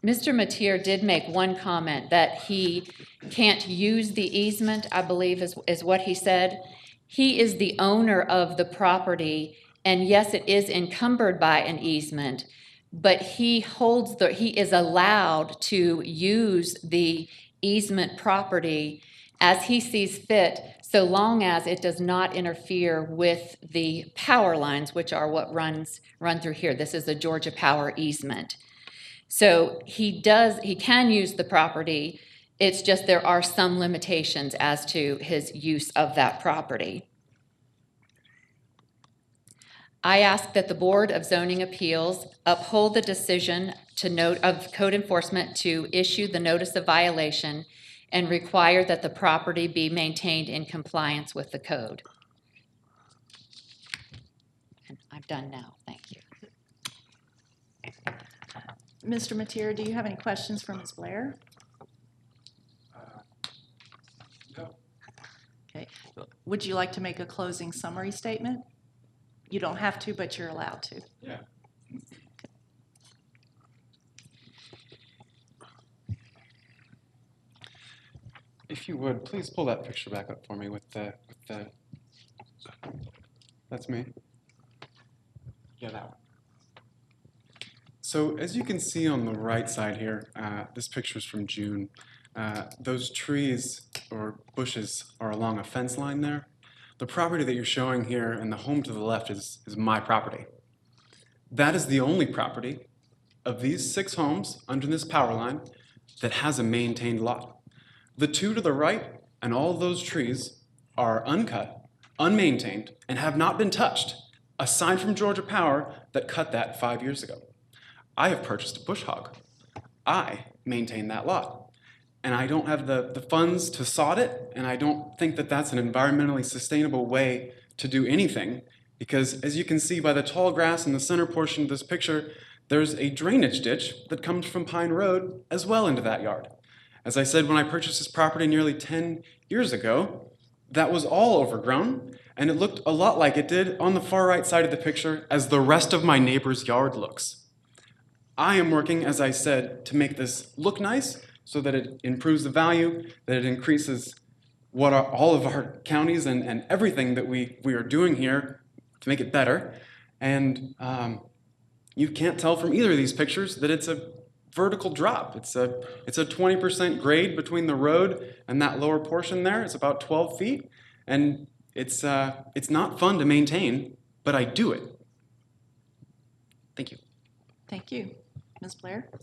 Mr. Mateer did make one comment that he can't use the easement, I believe is what he said. He is the owner of the property, and yes, it is encumbered by an easement, but he is allowed to use the easement property as he sees fit, so long as it does not interfere with the power lines, which are what run through here. This is the Georgia Power easement. So he can use the property, it's just there are some limitations as to his use of that property. I ask that the Board of Zoning Appeals uphold the decision of code enforcement to issue the notice of violation and require that the property be maintained in compliance with the code. And I'm done now, thank you. Mr. Mateer, do you have any questions for Ms. Blair? No. Okay. Would you like to make a closing summary statement? You don't have to, but you're allowed to. Yeah. If you would, please pull that picture back up for me with the, that's me. Yeah, that one. So as you can see on the right side here, this picture is from June. Those trees or bushes are along a fence line there. The property that you're showing here and the home to the left is my property. That is the only property of these 6 homes under this power line that has a maintained lot. The 2 to the right and all of those trees are uncut, unmaintained, and have not been touched, aside from Georgia Power that cut that 5 years ago. I have purchased a bush hog. I maintain that lot. And I don't have the funds to sod it, and I don't think that that's an environmentally sustainable way to do anything, because as you can see by the tall grass in the center portion of this picture, there's a drainage ditch that comes from Pine Road as well into that yard. As I said, when I purchased this property nearly 10 years ago, that was all overgrown, and it looked a lot like it did on the far right side of the picture as the rest of my neighbor's yard looks. I am working, as I said, to make this look nice so that it improves the value, that it increases what are all of our counties and everything that we are doing here to make it better. And you can't tell from either of these pictures that it's a vertical drop. It's a 20% grade between the road and that lower portion there. It's about 12 feet. And it's not fun to maintain, but I do it. Thank you. Thank you. Ms. Blair, do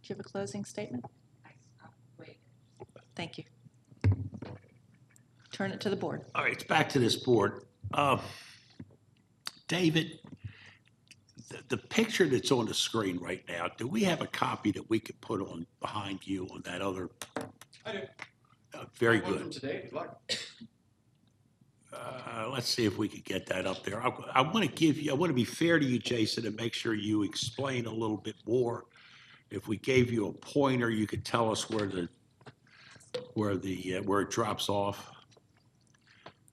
you have a closing statement? Thank you. Turn it to the board. All right, it's back to this board. David, the picture that's on the screen right now, do we have a copy that we could put on behind you on that other? I do. Very One good. from today, if you'd like. Let's see if we could get that up there. I want to be fair to you, Jason, and make sure you explain a little bit more. If we gave you a pointer, you could tell us where it drops off.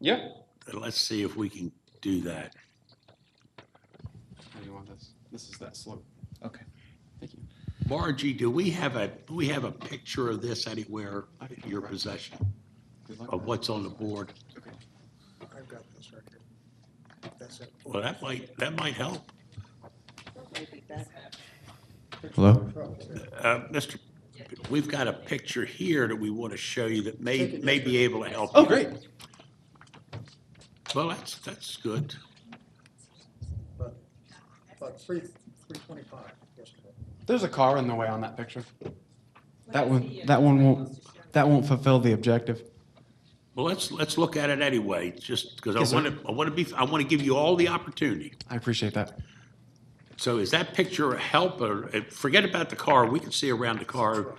Yeah. Let's see if we can do that. How do you want this? This is that slope. Okay. Thank you. Margie, do we have a picture of this anywhere in your possession of what's on the board? Okay. I've got this right here. That's it. Well, that might help. Hello? Mr. We've got a picture here that we want to show you that may be able to help. Oh, you. great. Well, that's good. But 325 yesterday. There's a car in the way on that picture. That one won't fulfill the objective. Well, let's look at it anyway, just because Yes, I sir. want to give you all the opportunity. I appreciate that. So is that picture a help, or forget about the car? We can see around the car.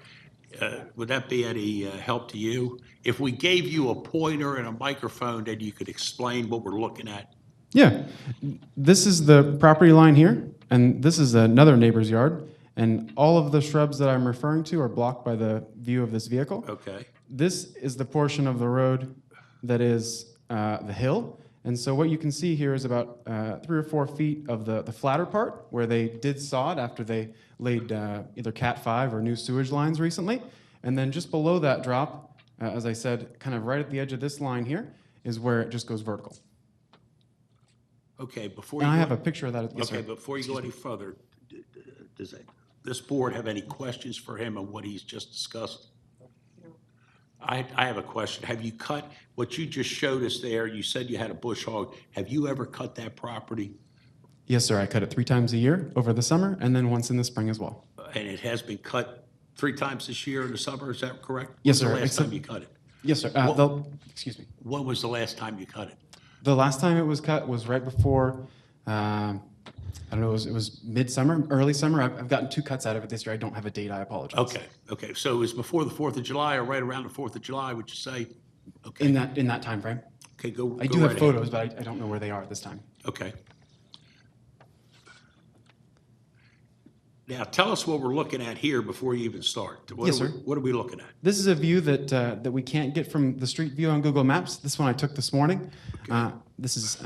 Would that be any help to you? If we gave you a pointer and a microphone, then you could explain what we're looking at. Yeah. This is the property line here, and this is another neighbor's yard. And all of the shrubs that I'm referring to are blocked by the view of this vehicle. Okay. This is the portion of the road that is the hill. And so what you can see here is about 3 or 4 feet of the flatter part where they did sod after they laid either Cat 5 or new sewage lines recently. And then just below that drop, as I said, kind of right at the edge of this line here is where it just goes vertical. Okay, before And you I go- have a picture of that. Yes, Okay, sir. before you go any further, does this board have any questions for him on what he's just discussed? I have a question. Have you cut, what you just showed us there, you said you had a bush hog. Have you ever cut that property? Yes, sir. I cut it 3 times a year over the summer and then once in the spring as well. And it has been cut 3 times this year in the summer, is that correct? Yes, When's sir. the last Except- time you cut it? Yes, sir. What- Excuse me. When was the last time you cut it? The last time it was cut was right before I don't know, it was midsummer, early summer. I've gotten 2 cuts out of it this year. I don't have a date. I apologize. Okay, so it was before the 4th of July or right around the 4th of July, would you say? Okay. In that time frame. Okay, go. I go do have right ahead. photos, but I don't know where they are at this time. Okay. Now, tell us what we're looking at here before you even start. Yes, sir. What are we looking at? This is a view that we can't get from the street view on Google Maps. This one I took this morning. This is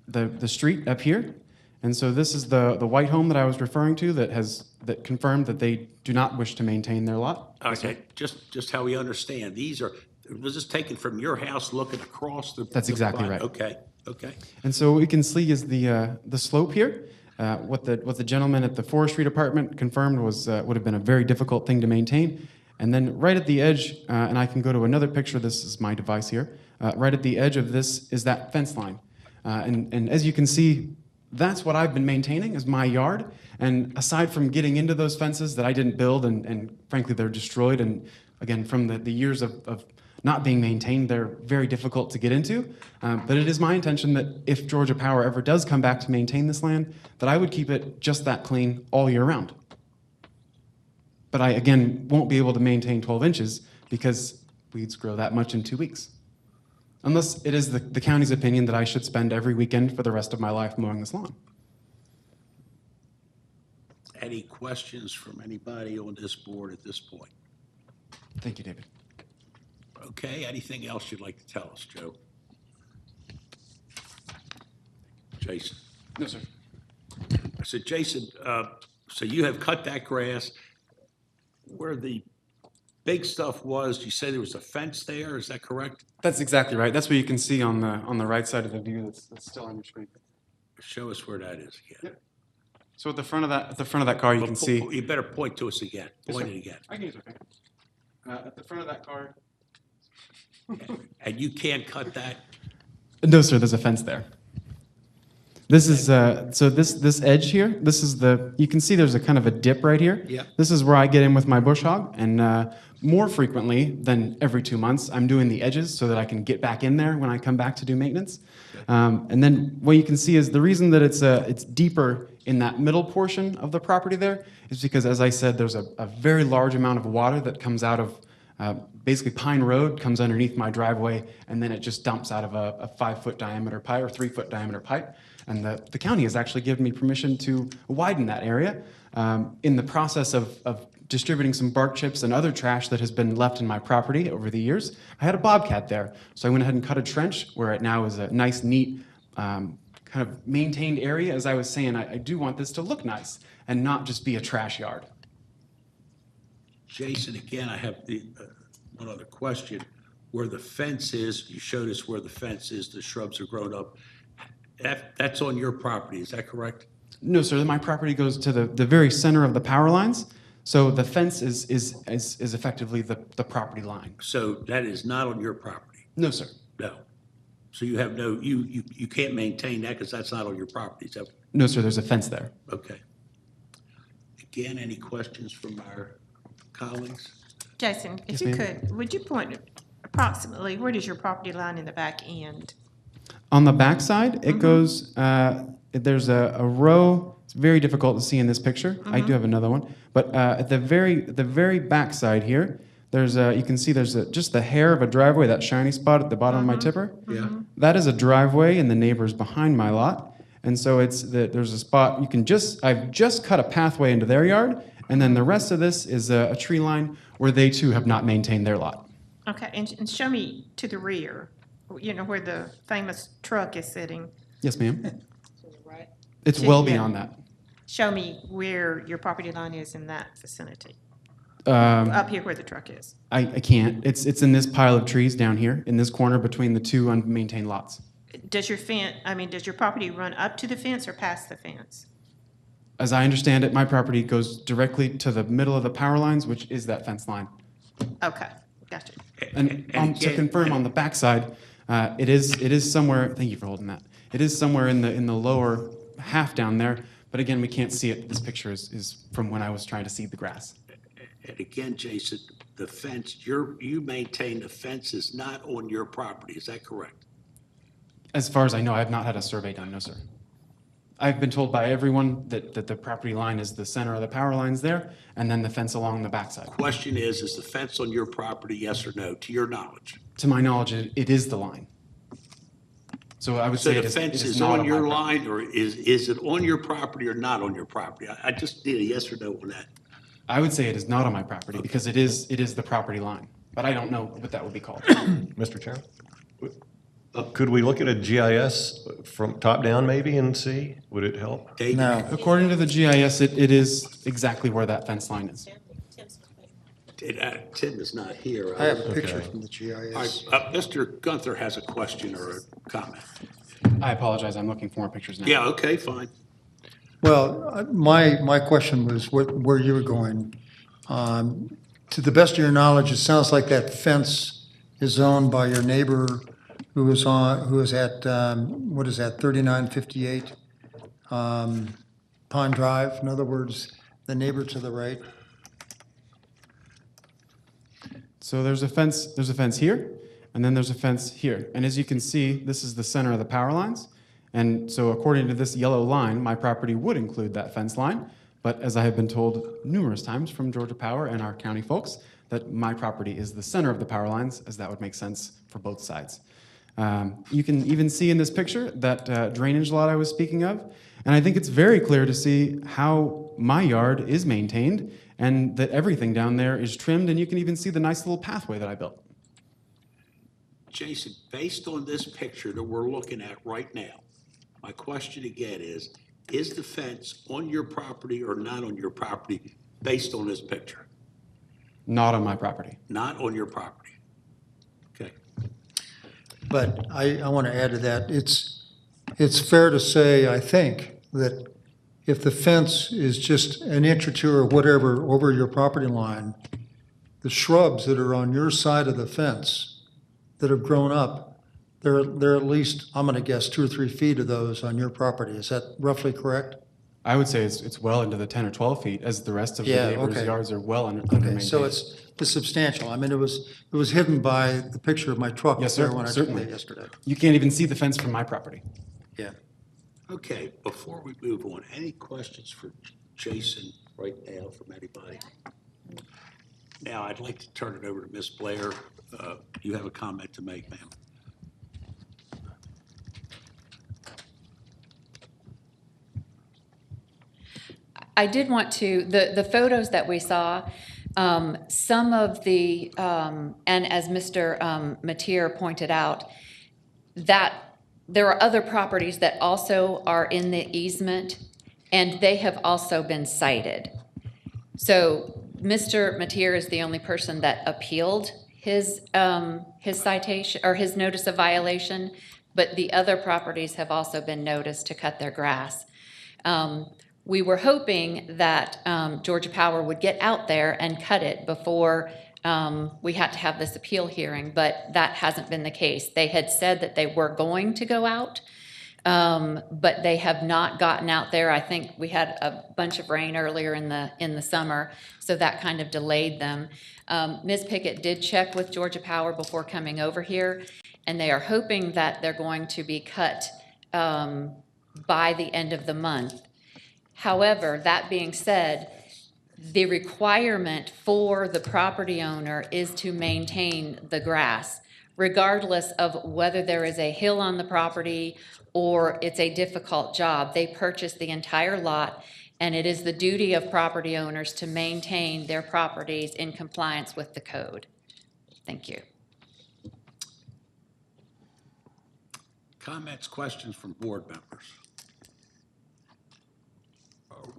the street up here. And so this is the white home that I was referring to that confirmed that they do not wish to maintain their lot. Okay, just how we understand. Was this taken from your house looking across the? That's exactly right. Okay. And so what we can see is the slope here. What the gentleman at the forestry department confirmed was would have been a very difficult thing to maintain. And then right at the edge, and I can go to another picture. This is my device here. Right at the edge of this is that fence line. And as you can see, that's what I've been maintaining is my yard. And aside from getting into those fences that I didn't build, and frankly, they're destroyed. And again, from the years of not being maintained, they're very difficult to get into. But it is my intention that if Georgia Power ever does come back to maintain this land, that I would keep it just that clean all year round. But I, again, won't be able to maintain 12 inches because weeds grow that much in 2 weeks. Unless it is the county's opinion that I should spend every weekend for the rest of my life mowing this lawn. Any questions from anybody on this board at this point? Thank you, David. Okay, anything else you'd like to tell us, Joe? Jason? No, sir. I said, Jason, so you have cut that grass. Where the big stuff was, you say there was a fence there, is that correct? That's exactly right. That's what you can see on the right side of the view that's still on your screen. Show us where that is again. Yep. So at the front of that car, you can see. You better point to us again. Yes, Point sir. it again. I can use my finger. At the front of that car. And you can't cut that? No, sir, there's a fence there. This is, so this edge here, this is you can see there's a kind of a dip right here. Yeah. This is where I get in with my bush hog, and more frequently than every 2 months, I'm doing the edges so that I can get back in there when I come back to do maintenance. And then what you can see is the reason that it's deeper in that middle portion of the property there is because, as I said, there's a very large amount of water that comes out of basically Pine Road, comes underneath my driveway, and then it just dumps out of a 5-foot diameter pipe or 3-foot diameter pipe. And the county has actually given me permission to widen that area. In the process of distributing some bark chips and other trash that has been left in my property over the years, I had a bobcat there. So I went ahead and cut a trench where it now is a nice, neat, kind of maintained area. As I was saying, I do want this to look nice and not just be a trash yard. Jason, again, I have one other question. Where the fence is, you showed us where the fence is, the shrubs are grown up. That's on your property, is that correct? No, sir, my property goes to the very center of the power lines. So the fence is effectively the property line. So that is not on your property? No, sir. No. So you have you can't maintain that because that's not on your property, is that? No, sir, there's a fence there. Okay. Again, any questions from our colleagues? Jason, if Yes, you ma'am. could, would you point approximately, where does your property line in the back end? On the back side, it goes, there's a row, it's very difficult to see in this picture. I do have another one. But at the very back side here, there's you can see there's just the hair of a driveway, that shiny spot at the bottom of my tipper. Yeah. That is a driveway in the neighbors behind my lot. And so there's a spot, I've just cut a pathway into their yard, and then the rest of this is a tree line where they too have not maintained their lot. Okay, and show me to the rear, where the famous truck is sitting. Yes, ma'am. It's well beyond that. Show me where your property line is in that vicinity. Up here where the truck is. I can't. It's in this pile of trees down here, in this corner between the two unmaintained lots. Does your property run up to the fence or past the fence? As I understand it, my property goes directly to the middle of the power lines, which is that fence line. Okay, gotcha. And to confirm on the backside, it is somewhere. Thank you for holding that. It is somewhere in the lower half down there. But again, we can't see it. This picture is from when I was trying to seed the grass. And again, Jason, the fence, you maintain the fence is not on your property, is that correct? As far as I know, I have not had a survey done. No, sir. I've been told by everyone that the property line is the center of the power lines there, and then the fence along the backside. Question is the fence on your property, yes or no, to your knowledge? To my knowledge, it is the line. So I would So say the it fence is is not on my your property. line, or is it on your property or not on your property? I just need a yes or no on that. I would say it is not on my property because it is the property line, but I don't know what that would be called. Mr. Chairman? Could we look at a GIS from top down maybe and see? Would it help? No. According to the GIS, it is exactly where that fence line is. Tim is not here. I have a picture Okay. from the All right, GIS. Mr. Gunther has a question or a comment. I apologize, I'm looking for more pictures now. Yeah, okay, fine. Well, my question was where you were going. To the best of your knowledge, it sounds like that fence is owned by your neighbor who is at, what is that, 3958 Pond Drive? In other words, the neighbor to the right? So there's a fence here, and then there's a fence here. And as you can see, this is the center of the power lines. And so according to this yellow line, my property would include that fence line. But as I have been told numerous times from Georgia Power and our county folks, that my property is the center of the power lines, as that would make sense for both sides. You can even see in this picture that drainage lot I was speaking of. And I think it's very clear to see how my yard is maintained and that everything down there is trimmed, and you can even see the nice little pathway that I built. Jason, based on this picture that we're looking at right now, my question again is the fence on your property or not on your property based on this picture? Not on my property. Not on your property. Okay. But I want to add to that, it's fair to say, I think, that if the fence is just an inch or two or whatever over your property line, the shrubs that are on your side of the fence that have grown up, they're at least, I'm going to guess, 2 or 3 feet of those on your property. Is that roughly correct? I would say it's well into the 10 or 12 feet, as the rest of the Yeah, neighbors' okay. yards are well under Okay, maintained. so it's substantial. I mean, it was hidden by the picture of my truck Yes, there sir, when I took certainly. it yesterday. You can't even see the fence from my property. Yeah. Okay, before we move on, any questions for Jason right now from anybody? Now, I'd like to turn it over to Ms. Blair. You have a comment to make, ma'am. I did want to, the photos that we saw, some of the, and as Mr. Mateer pointed out, that there are other properties that also are in the easement, and they have also been cited. So Mr. Mateer is the only person that appealed his citation, or his notice of violation, but the other properties have also been noticed to cut their grass. We were hoping that Georgia Power would get out there and cut it before we had to have this appeal hearing, but that hasn't been the case. They had said that they were going to go out, but they have not gotten out there. I think we had a bunch of rain earlier in the summer, so that kind of delayed them. Ms. Pickett did check with Georgia Power before coming over here, and they are hoping that they're going to be cut by the end of the month. However, that being said, the requirement for the property owner is to maintain the grass, regardless of whether there is a hill on the property or it's a difficult job. They purchase the entire lot, and it is the duty of property owners to maintain their properties in compliance with the code. Thank you. Comments, questions from board members?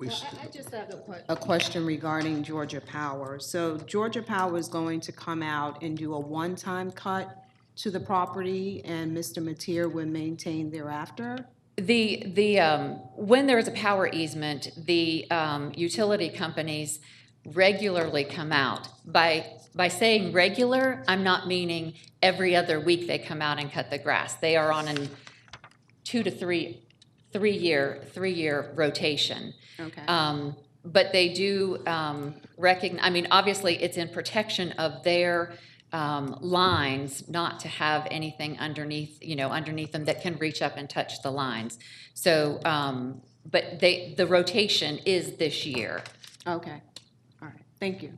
I just have a question regarding Georgia Power. So Georgia Power is going to come out and do a one-time cut to the property, and Mr. Mateer would maintain thereafter? When there is a power easement, the utility companies regularly come out. By saying regular, I'm not meaning every other week they come out and cut the grass. They are on a 2 to 3 year rotation. Okay. But they do recognize, I mean, obviously it's in protection of their lines not to have anything underneath, underneath them that can reach up and touch the lines. So, but the rotation is this year. Okay, all right, thank you.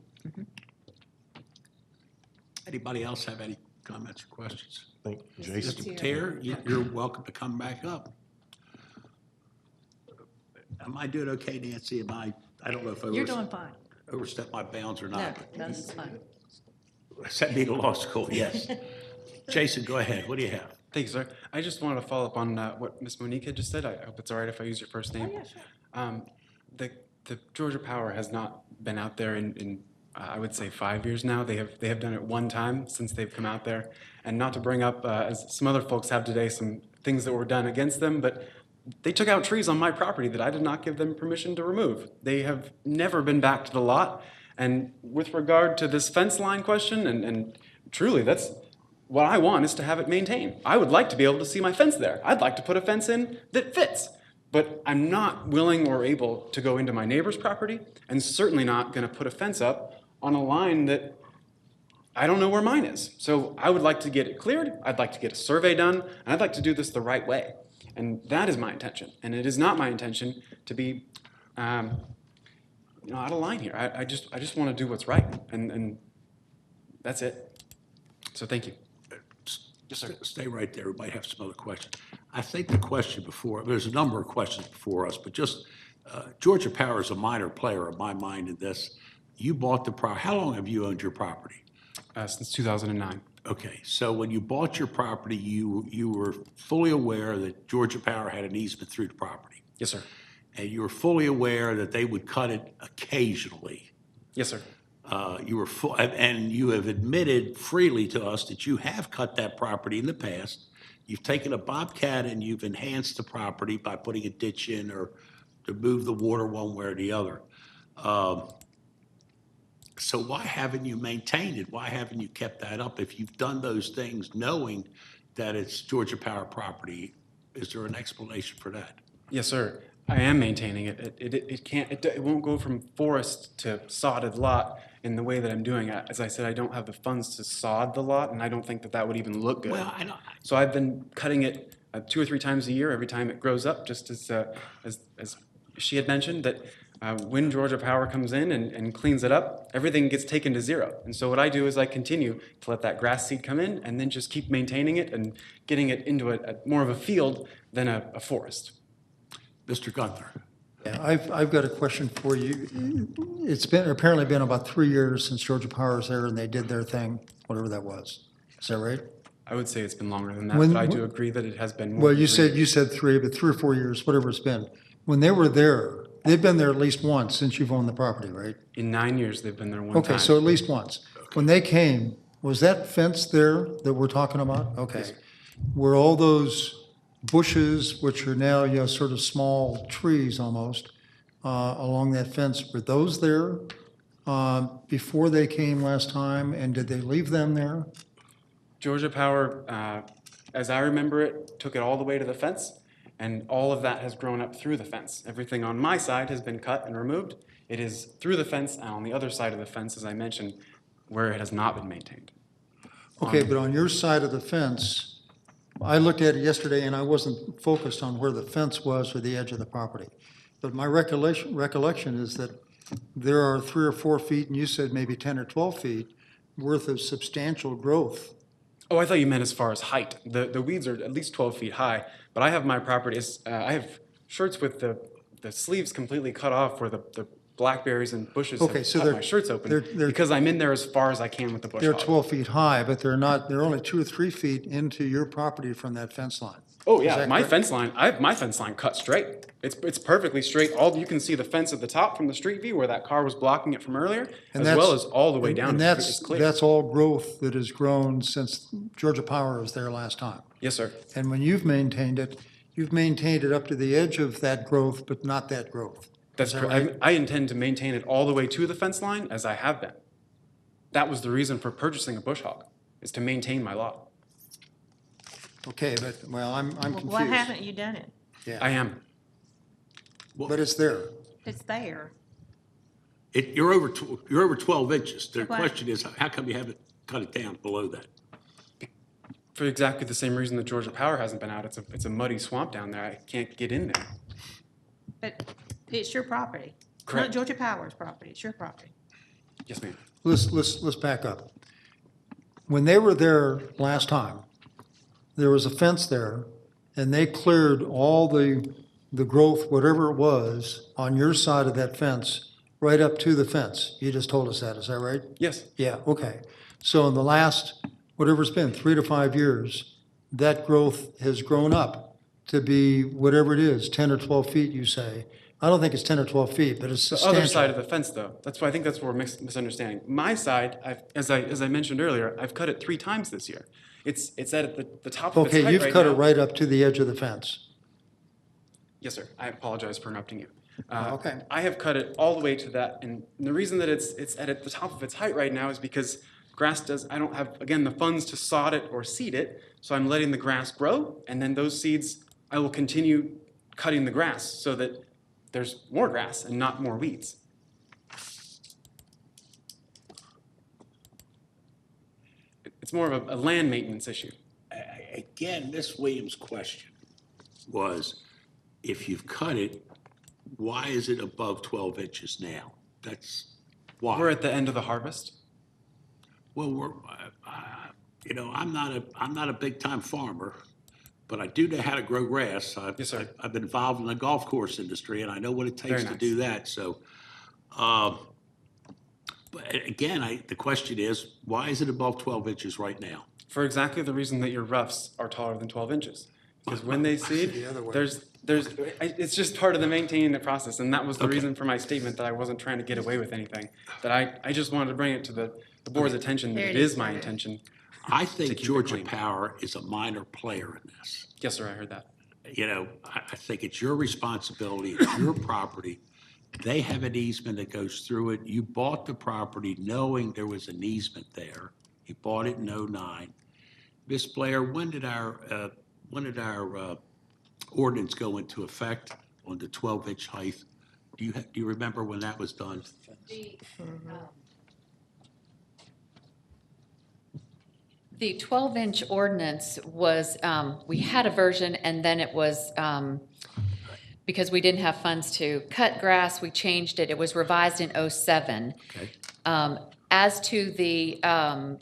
Anybody else have any comments or questions? I think Jason. Mr. Terry, you're welcome to come back up. Am I doing okay, Nancy? I don't know if I You're doing fine. overstepped my bounds or No, not. that's fine. Sent me to law school, yes. Jason, go ahead. What do you have? Thank you, sir. I just wanted to follow up on what Ms. Monique had just said. I hope it's all right if I use your first name. Oh, yeah, sure. The Georgia Power has not been out there in I would say 5 years now. They have done it one time since they've come out there. And not to bring up, as some other folks have today, some things that were done against them, but they took out trees on my property that I did not give them permission to remove. They have never been back to the lot. And with regard to this fence line question, and truly, that's what I want, is to have it maintained. I would like to be able to see my fence there. I'd like to put a fence in that fits. But I'm not willing or able to go into my neighbor's property, and certainly not going to put a fence up on a line that I don't know where mine is. So I would like to get it cleared. I'd like to get a survey done, and I'd like to do this the right way. And that is my intention. And it is not my intention to be, out of line here. I just want to do what's right, and that's it. So thank you. Stay right there. We might have some other questions. I think the question before, there's a number of questions before us, but just Georgia Power is a minor player in my mind in this. You bought the property. How long have you owned your property? Since 2009. Okay, so when you bought your property, you were fully aware that Georgia Power had an easement through the property. Yes, sir. And you were fully aware that they would cut it occasionally. Yes, sir. You were full, and you have admitted freely to us that you have cut that property in the past. You've taken a bobcat and you've enhanced the property by putting a ditch in or to move the water one way or the other. So why haven't you maintained it? Why haven't you kept that up? If you've done those things knowing that it's Georgia Power property, is there an explanation for that? Yes, sir. I am maintaining it. It won't go from forest to sodded lot in the way that I'm doing it. As I said, I don't have the funds to sod the lot, and I don't think that that would even look good. Well, I know. So I've been cutting it 2 or 3 times a year, every time it grows up, just as she had mentioned, that when Georgia Power comes in and cleans it up, everything gets taken to zero. And so what I do is I continue to let that grass seed come in and then just keep maintaining it and getting it into a more of a field than a forest. Mr. Gunther. Yeah, I've got a question for you. It's apparently been about 3 years since Georgia Power was there and they did their thing, whatever that was. Is that right? I would say it's been longer than that, but I do agree that it has been more. Well, than you 3 years. said 3, but 3 or 4 years, whatever it's been. When they were there, they've been there at least once since you've owned the property, right? In 9 years, they've been there one time. Okay, so at least once. When they came, was that fence there that we're talking about? Okay. Were all those bushes, which are now, sort of small trees almost, along that fence, were those there before they came last time? And did they leave them there? Georgia Power, as I remember it, took it all the way to the fence, and all of that has grown up through the fence. Everything on my side has been cut and removed. It is through the fence and on the other side of the fence, as I mentioned, where it has not been maintained. Okay, but on your side of the fence, I looked at it yesterday and I wasn't focused on where the fence was or the edge of the property. But my recollection is that there are 3 or 4 feet, and you said maybe 10 or 12 feet, worth of substantial growth. Oh, I thought you meant as far as height. The weeds are at least 12 feet high, but I have my property, I have shirts with the sleeves completely cut off where the blackberries and bushes Okay, have so cut my shirts open they're- because I'm in there as far as I can with the bush They're hog. 12 feet high, but they're only 2 or 3 feet into your property from that fence line. Oh, Is yeah, that my correct? fence line, I have my fence line cut straight. It's perfectly straight. You can see the fence at the top from the street view where that car was blocking it from earlier, And as that's- well as all the way down. And It's clear. that's all growth that has grown since Georgia Power was there last time. Yes, sir. And when you've maintained it up to the edge of that growth, but not that growth. That's Is that correct. right? I intend to maintain it all the way to the fence line as I have been. That was the reason for purchasing a bush hog, is to maintain my lot. Okay, but, well, I'm confused. Why haven't you done it? Yeah. I am. But it's there. It's there. You're over 12 inches. The Why? question is, how come you haven't cut it down below that? For exactly the same reason that Georgia Power hasn't been out. It's a muddy swamp down there. I can't get in there. But it's your property. It's not Correct. Georgia Power's property, it's your property. Yes, ma'am. Let's back up. When they were there last time, there was a fence there, and they cleared all the growth, whatever it was, on your side of that fence, right up to the fence. You just told us that, is that right? Yes. Yeah, okay. So in the last, whatever it's been, 3 to 5 years, that growth has grown up to be whatever it is, 10 or 12 feet, you say. I don't think it's 10 or 12 feet, but it's The substantial. other side of the fence, though, that's why I think that's where we're misunderstanding. My side, as I mentioned earlier, I've cut it 3 times this year. It's at the top of its height Okay, you've right cut it now. right up to the edge of the fence. Yes, sir. I apologize for interrupting you. Okay. I have cut it all the way to that, and the reason that it's at the top of its height right now is because I don't have, again, the funds to sod it or seed it, so I'm letting the grass grow, and then those seeds, I will continue cutting the grass so that there's more grass and not more weeds. It's more of a land maintenance issue. Again, Miss Williams' question was, if you've cut it, why is it above 12 inches now? That's why. We're at the end of the harvest. Well, I'm not a big-time farmer, but I do know how to grow grass. Yes, sir. I've been involved in the golf course industry, and I know what it takes Very to nice. do that, so. But again, the question is, why is it above 12 inches right now? For exactly the reason that your roughs are taller than 12 inches. Because when they seed, it's just part of the maintaining the process. And that was the reason for my statement that I wasn't trying to get away with anything. That I just wanted to bring it to the board's attention that it is my intention. I think keep it Georgia clean. Power is a minor player in this. Yes, sir, I heard that. I think it's your responsibility, it's your property. They have an easement that goes through it. You bought the property knowing there was an easement there. You bought it in '09. Ms. Blair, when did our ordinance go into effect on the 12-inch height? Do you remember when that was done? The 12-inch ordinance was, we had a version, and then it was, because we didn't have funds to cut grass, we changed it. It was revised in '07. Okay. As to the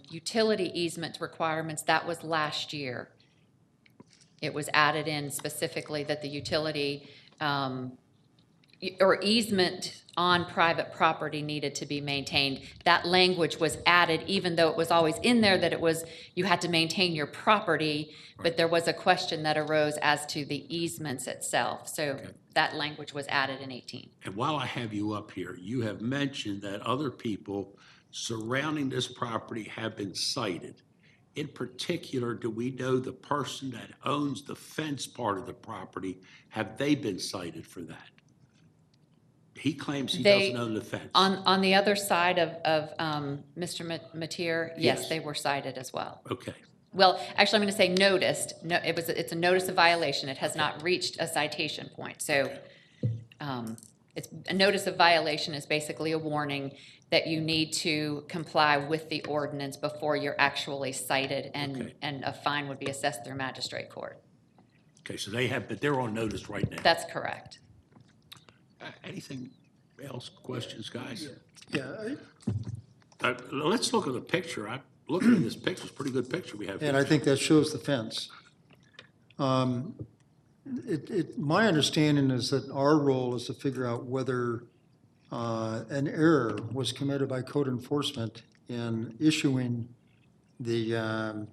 utility easement requirements, that was last year. It was added in specifically that the utility or easement on private property needed to be maintained. That language was added, even though it was always in there that it was, you had to maintain your property, but there was a question that arose as to the easements itself. So that language was added in '18. And while I have you up here, you have mentioned that other people surrounding this property have been cited. In particular, do we know the person that owns the fence part of the property, have they been cited for that? He claims he doesn't own the fence. On the other side of Mr. Mateer, yes, Yes. they were cited as well. Okay. Well, actually, I'm going to say noticed. No, it's a notice of violation. It has not reached a citation point. So it's a notice of violation is basically a warning that you need to comply with the ordinance before you're actually cited, and a fine would be assessed through magistrate court. Okay, so but they're on notice right now. That's correct. Anything else, questions, guys? Yeah, Let's look at the picture. I'm looking at this picture. It's a pretty good picture we have here. and I think that shows the fence. My understanding is that our role is to figure out whether an error was committed by code enforcement in issuing the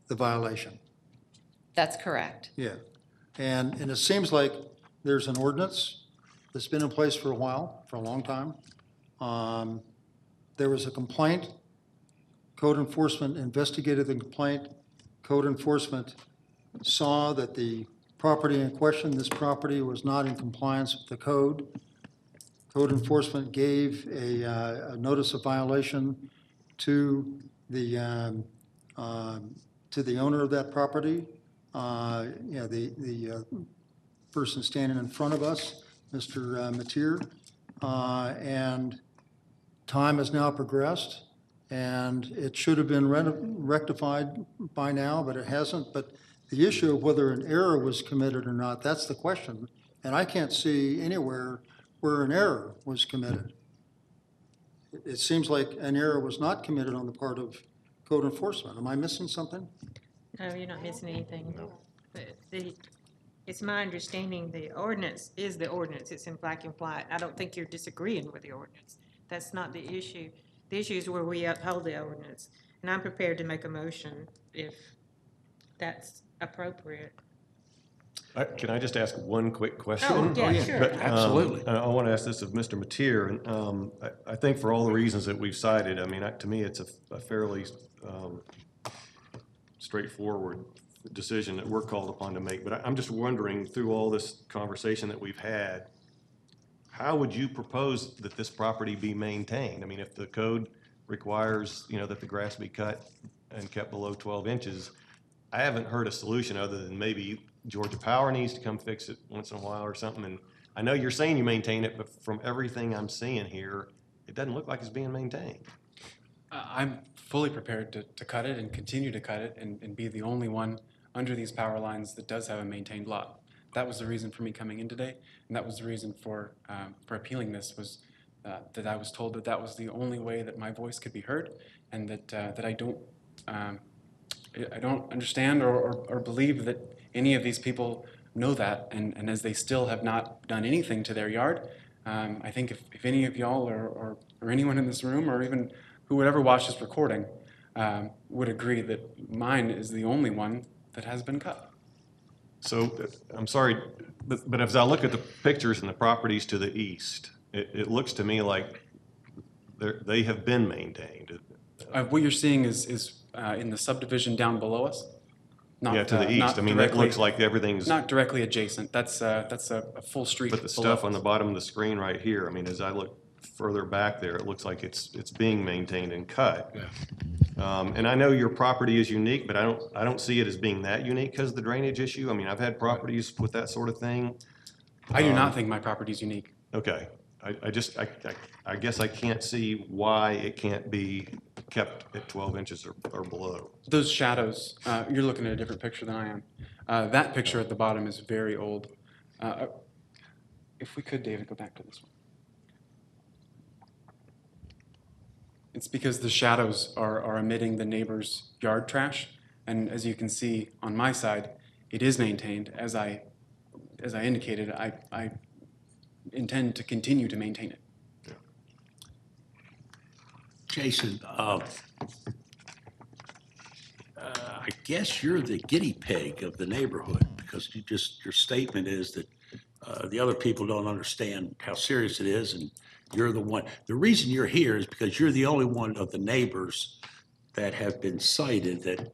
violation. That's correct. Yeah, and it seems like there's an ordinance that's been in place for a while, for a long time. There was a complaint. Code enforcement investigated the complaint. Code enforcement saw that the property in question, this property, was not in compliance with the code. Code enforcement gave a notice of violation to the owner of that property. The person standing in front of us, Mr. Mateer, and time has now progressed, and it should have been rectified by now, but it hasn't. But the issue of whether an error was committed or not, that's the question. And I can't see anywhere where an error was committed. It seems like an error was not committed on the part of code enforcement. Am I missing something? No, you're not missing anything. It's my understanding the ordinance is the ordinance. It's in black and white. I don't think you're disagreeing with the ordinance. That's not the issue. The issue is where we uphold the ordinance. And I'm prepared to make a motion if that's appropriate. Can I just ask one quick question? Oh, yeah, sure. But, Absolutely. I want to ask this of Mr. Mateer, and I think for all the reasons that we've cited, I mean, to me, it's a fairly straightforward decision that we're called upon to make. But I'm just wondering, through all this conversation that we've had, how would you propose that this property be maintained? I mean, if the code requires, that the grass be cut and kept below 12 inches, I haven't heard a solution other than maybe Georgia Power needs to come fix it once in a while or something. And I know you're saying you maintain it, but from everything I'm seeing here, it doesn't look like it's being maintained. I'm fully prepared to cut it and continue to cut it and be the only one under these power lines that does have a maintained lot. That was the reason for me coming in today, and that was the reason for appealing this, was that I was told that that was the only way that my voice could be heard, and that I don't understand or believe that any of these people know that, and as they still have not done anything to their yard, I think if any of y'all or anyone in this room, or even who would ever watch this recording, would agree that mine is the only one that has been cut. So I'm sorry, but as I look at the pictures and the properties to the east, it looks to me like they have been maintained. What you're seeing is in the subdivision down below us. Yeah, to the east. Not I mean, that directly- looks like everything's. Not directly adjacent. That's a full street. But the stuff on the bottom of the screen right here, I mean, as I look further back there, it looks like it's being maintained and cut. Yeah. And I know your property is unique, but I don't see it as being that unique because of the drainage issue. I mean, I've had properties with that sort of thing. I do not think my property is unique. Okay. I guess I can't see why it can't be kept at 12 inches or below. Those shadows, you're looking at a different picture than I am. That picture at the bottom is very old. If we could, David, go back to this one. It's because the shadows are emitting the neighbor's yard trash, and as you can see on my side, it is maintained. As I indicated, I intend to continue to maintain it. Jason, I guess you're the guinea pig of the neighborhood, because your statement is that the other people don't understand how serious it is, and you're the one. The reason you're here is because you're the only one of the neighbors that have been cited that.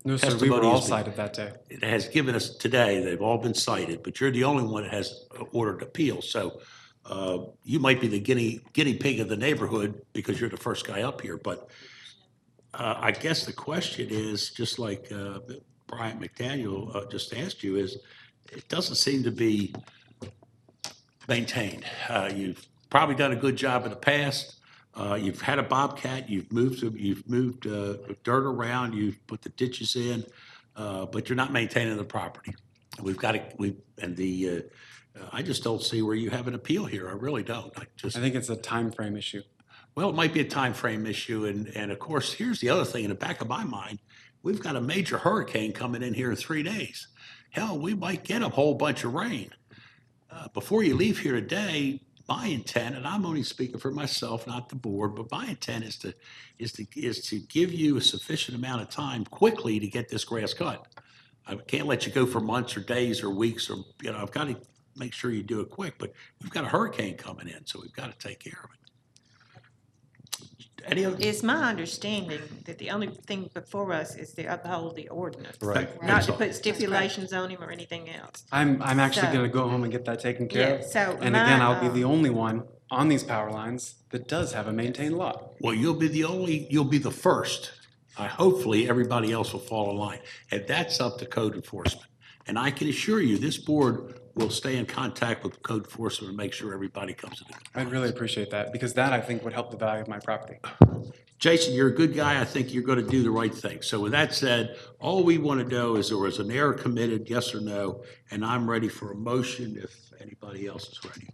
No, sir, we were all cited that day. It has given us today, they've all been cited, but you're the only one that has ordered appeal. So you might be the guinea pig of the neighborhood because you're the first guy up here. But I guess the question is, just like Brian McDaniel just asked you, is it doesn't seem to be maintained. You've probably done a good job in the past. You've had a bobcat, you've moved dirt around, you've put the ditches in, but you're not maintaining the property. I just don't see where you have an appeal here. I really don't. I think it's a time frame issue. Well, it might be a time frame issue, and of course, here's the other thing in the back of my mind. We've got a major hurricane coming in here in 3 days. Hell, we might get a whole bunch of rain. Before you leave here today, my intent, and I'm only speaking for myself, not the board, but my intent is to give you a sufficient amount of time quickly to get this grass cut. I can't let you go for months or days or weeks, or I've got to make sure you do it quick. But we've got a hurricane coming in, so we've got to take care of it. It's my understanding that the only thing before us is to uphold the ordinance. Right. Not to put stipulations on him or anything else. I'm actually So- going to go home and get that taken care of. Yeah, so And again, I'll be the only one on these power lines that does have a maintained lot. Well, you'll be the first. Hopefully, everybody else will fall in line. And that's up to code enforcement. And I can assure you, this board we'll stay in contact with code enforcement and make sure everybody comes in. I'd really appreciate that, because that, I think, would help the value of my property. Jason, you're a good guy. I think you're going to do the right thing. So with that said, all we want to know is there was an error committed, yes or no, and I'm ready for a motion if anybody else is ready.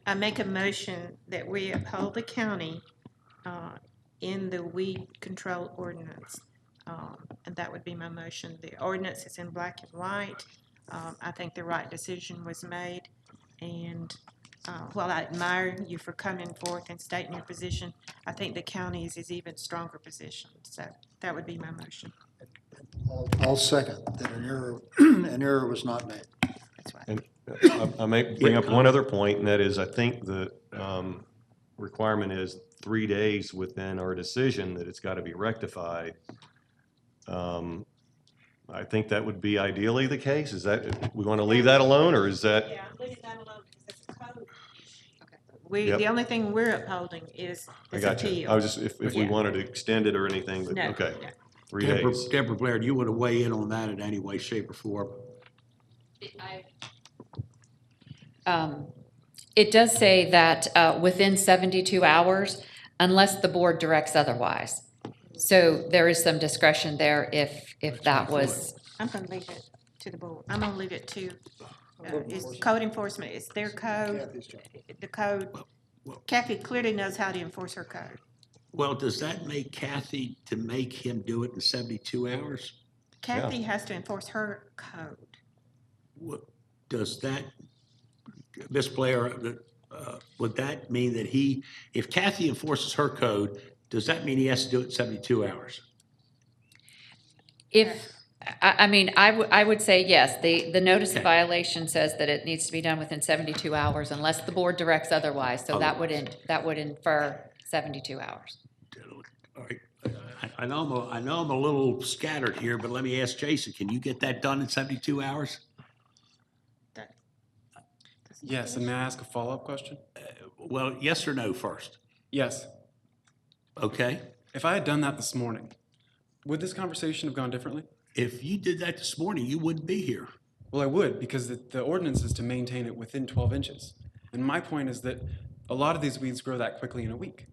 I make a motion that we uphold the county in the weed control ordinance. And that would be my motion. The ordinance is in black and white. I think the right decision was made. And while I admire you for coming forth and stating your position, I think the county's is even stronger position. So that would be my motion. I'll second that an error was not made. That's right. And I may bring up one other point, and that is, I think the requirement is 3 days within our decision that it's got to be rectified. I think that would be ideally the case. Is that, we want to leave that alone, or is that? Yeah, leave that alone because it's a code issue. Yep. The only thing we're upholding is I this got you. appeal. I was just, if we Yeah. wanted to extend it or anything, but, No, okay, no. 3 days. Deborah Blair, do you want to weigh in on that in any way, shape, or form? It does say that within 72 hours, unless the board directs otherwise. So there is some discretion there if that was, I'm gonna leave it to the board. I'm gonna leave it to, it's code enforcement, it's their code, the code. Kathy clearly knows how to enforce her code. Well, does that make Kathy to make him do it in 72 hours? Kathy has to enforce her code. What, does that, Ms. Blair, would that mean that if Kathy enforces her code, does that mean he has to do it in 72 hours? I would say yes. The notice Okay. of violation says that it needs to be done within 72 hours unless the board directs otherwise. So that would infer 72 hours. All right. I know I'm a little scattered here, but let me ask Jason, can you get that done in 72 hours? Yes, and may I ask a follow-up question? Well, yes or no first? Yes. Okay. If I had done that this morning, would this conversation have gone differently? If you did that this morning, you wouldn't be here. Well, I would, because the ordinance is to maintain it within 12 inches. And my point is that a lot of these weeds grow that quickly in a week.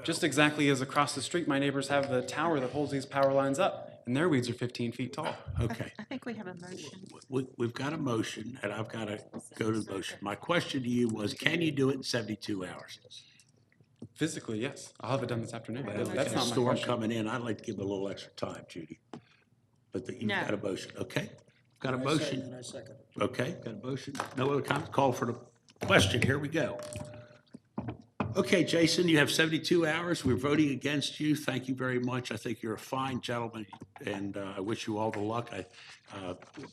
Just exactly as across the street, my neighbors have the tower that holds these power lines up, and their weeds are 15 feet tall. Okay. I think we have a motion. We've got a motion, and I've got to go to the motion. My question to you was, can you do it in 72 hours? Physically, yes. I'll have it done this afternoon. Well, That's with not the my storm question. coming in, I'd like to give him a little extra time, Judy. But you've No. got a motion, okay? Got a And motion, I second. okay, got a motion. No other comments, call for the question, here we go. Okay, Jason, you have 72 hours. We're voting against you. Thank you very much. I think you're a fine gentleman, and I wish you all the luck.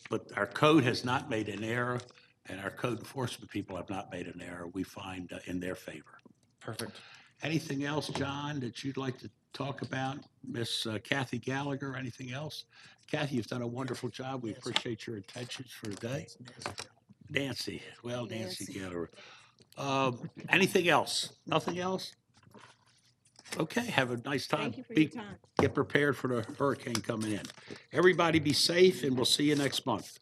But our code has not made an error, and our code enforcement people have not made an error. We find in their favor. Perfect. Anything else, John, that you'd like to talk about? Miss Kathy Gallagher, anything else? Kathy, you've done a wonderful job. We appreciate your intentions for today. Nancy, well, Nancy Gallagher. Anything else? Nothing else? Okay, have a nice time. Thank you for your time. Get prepared for the hurricane coming in. Everybody be safe, and we'll see you next month.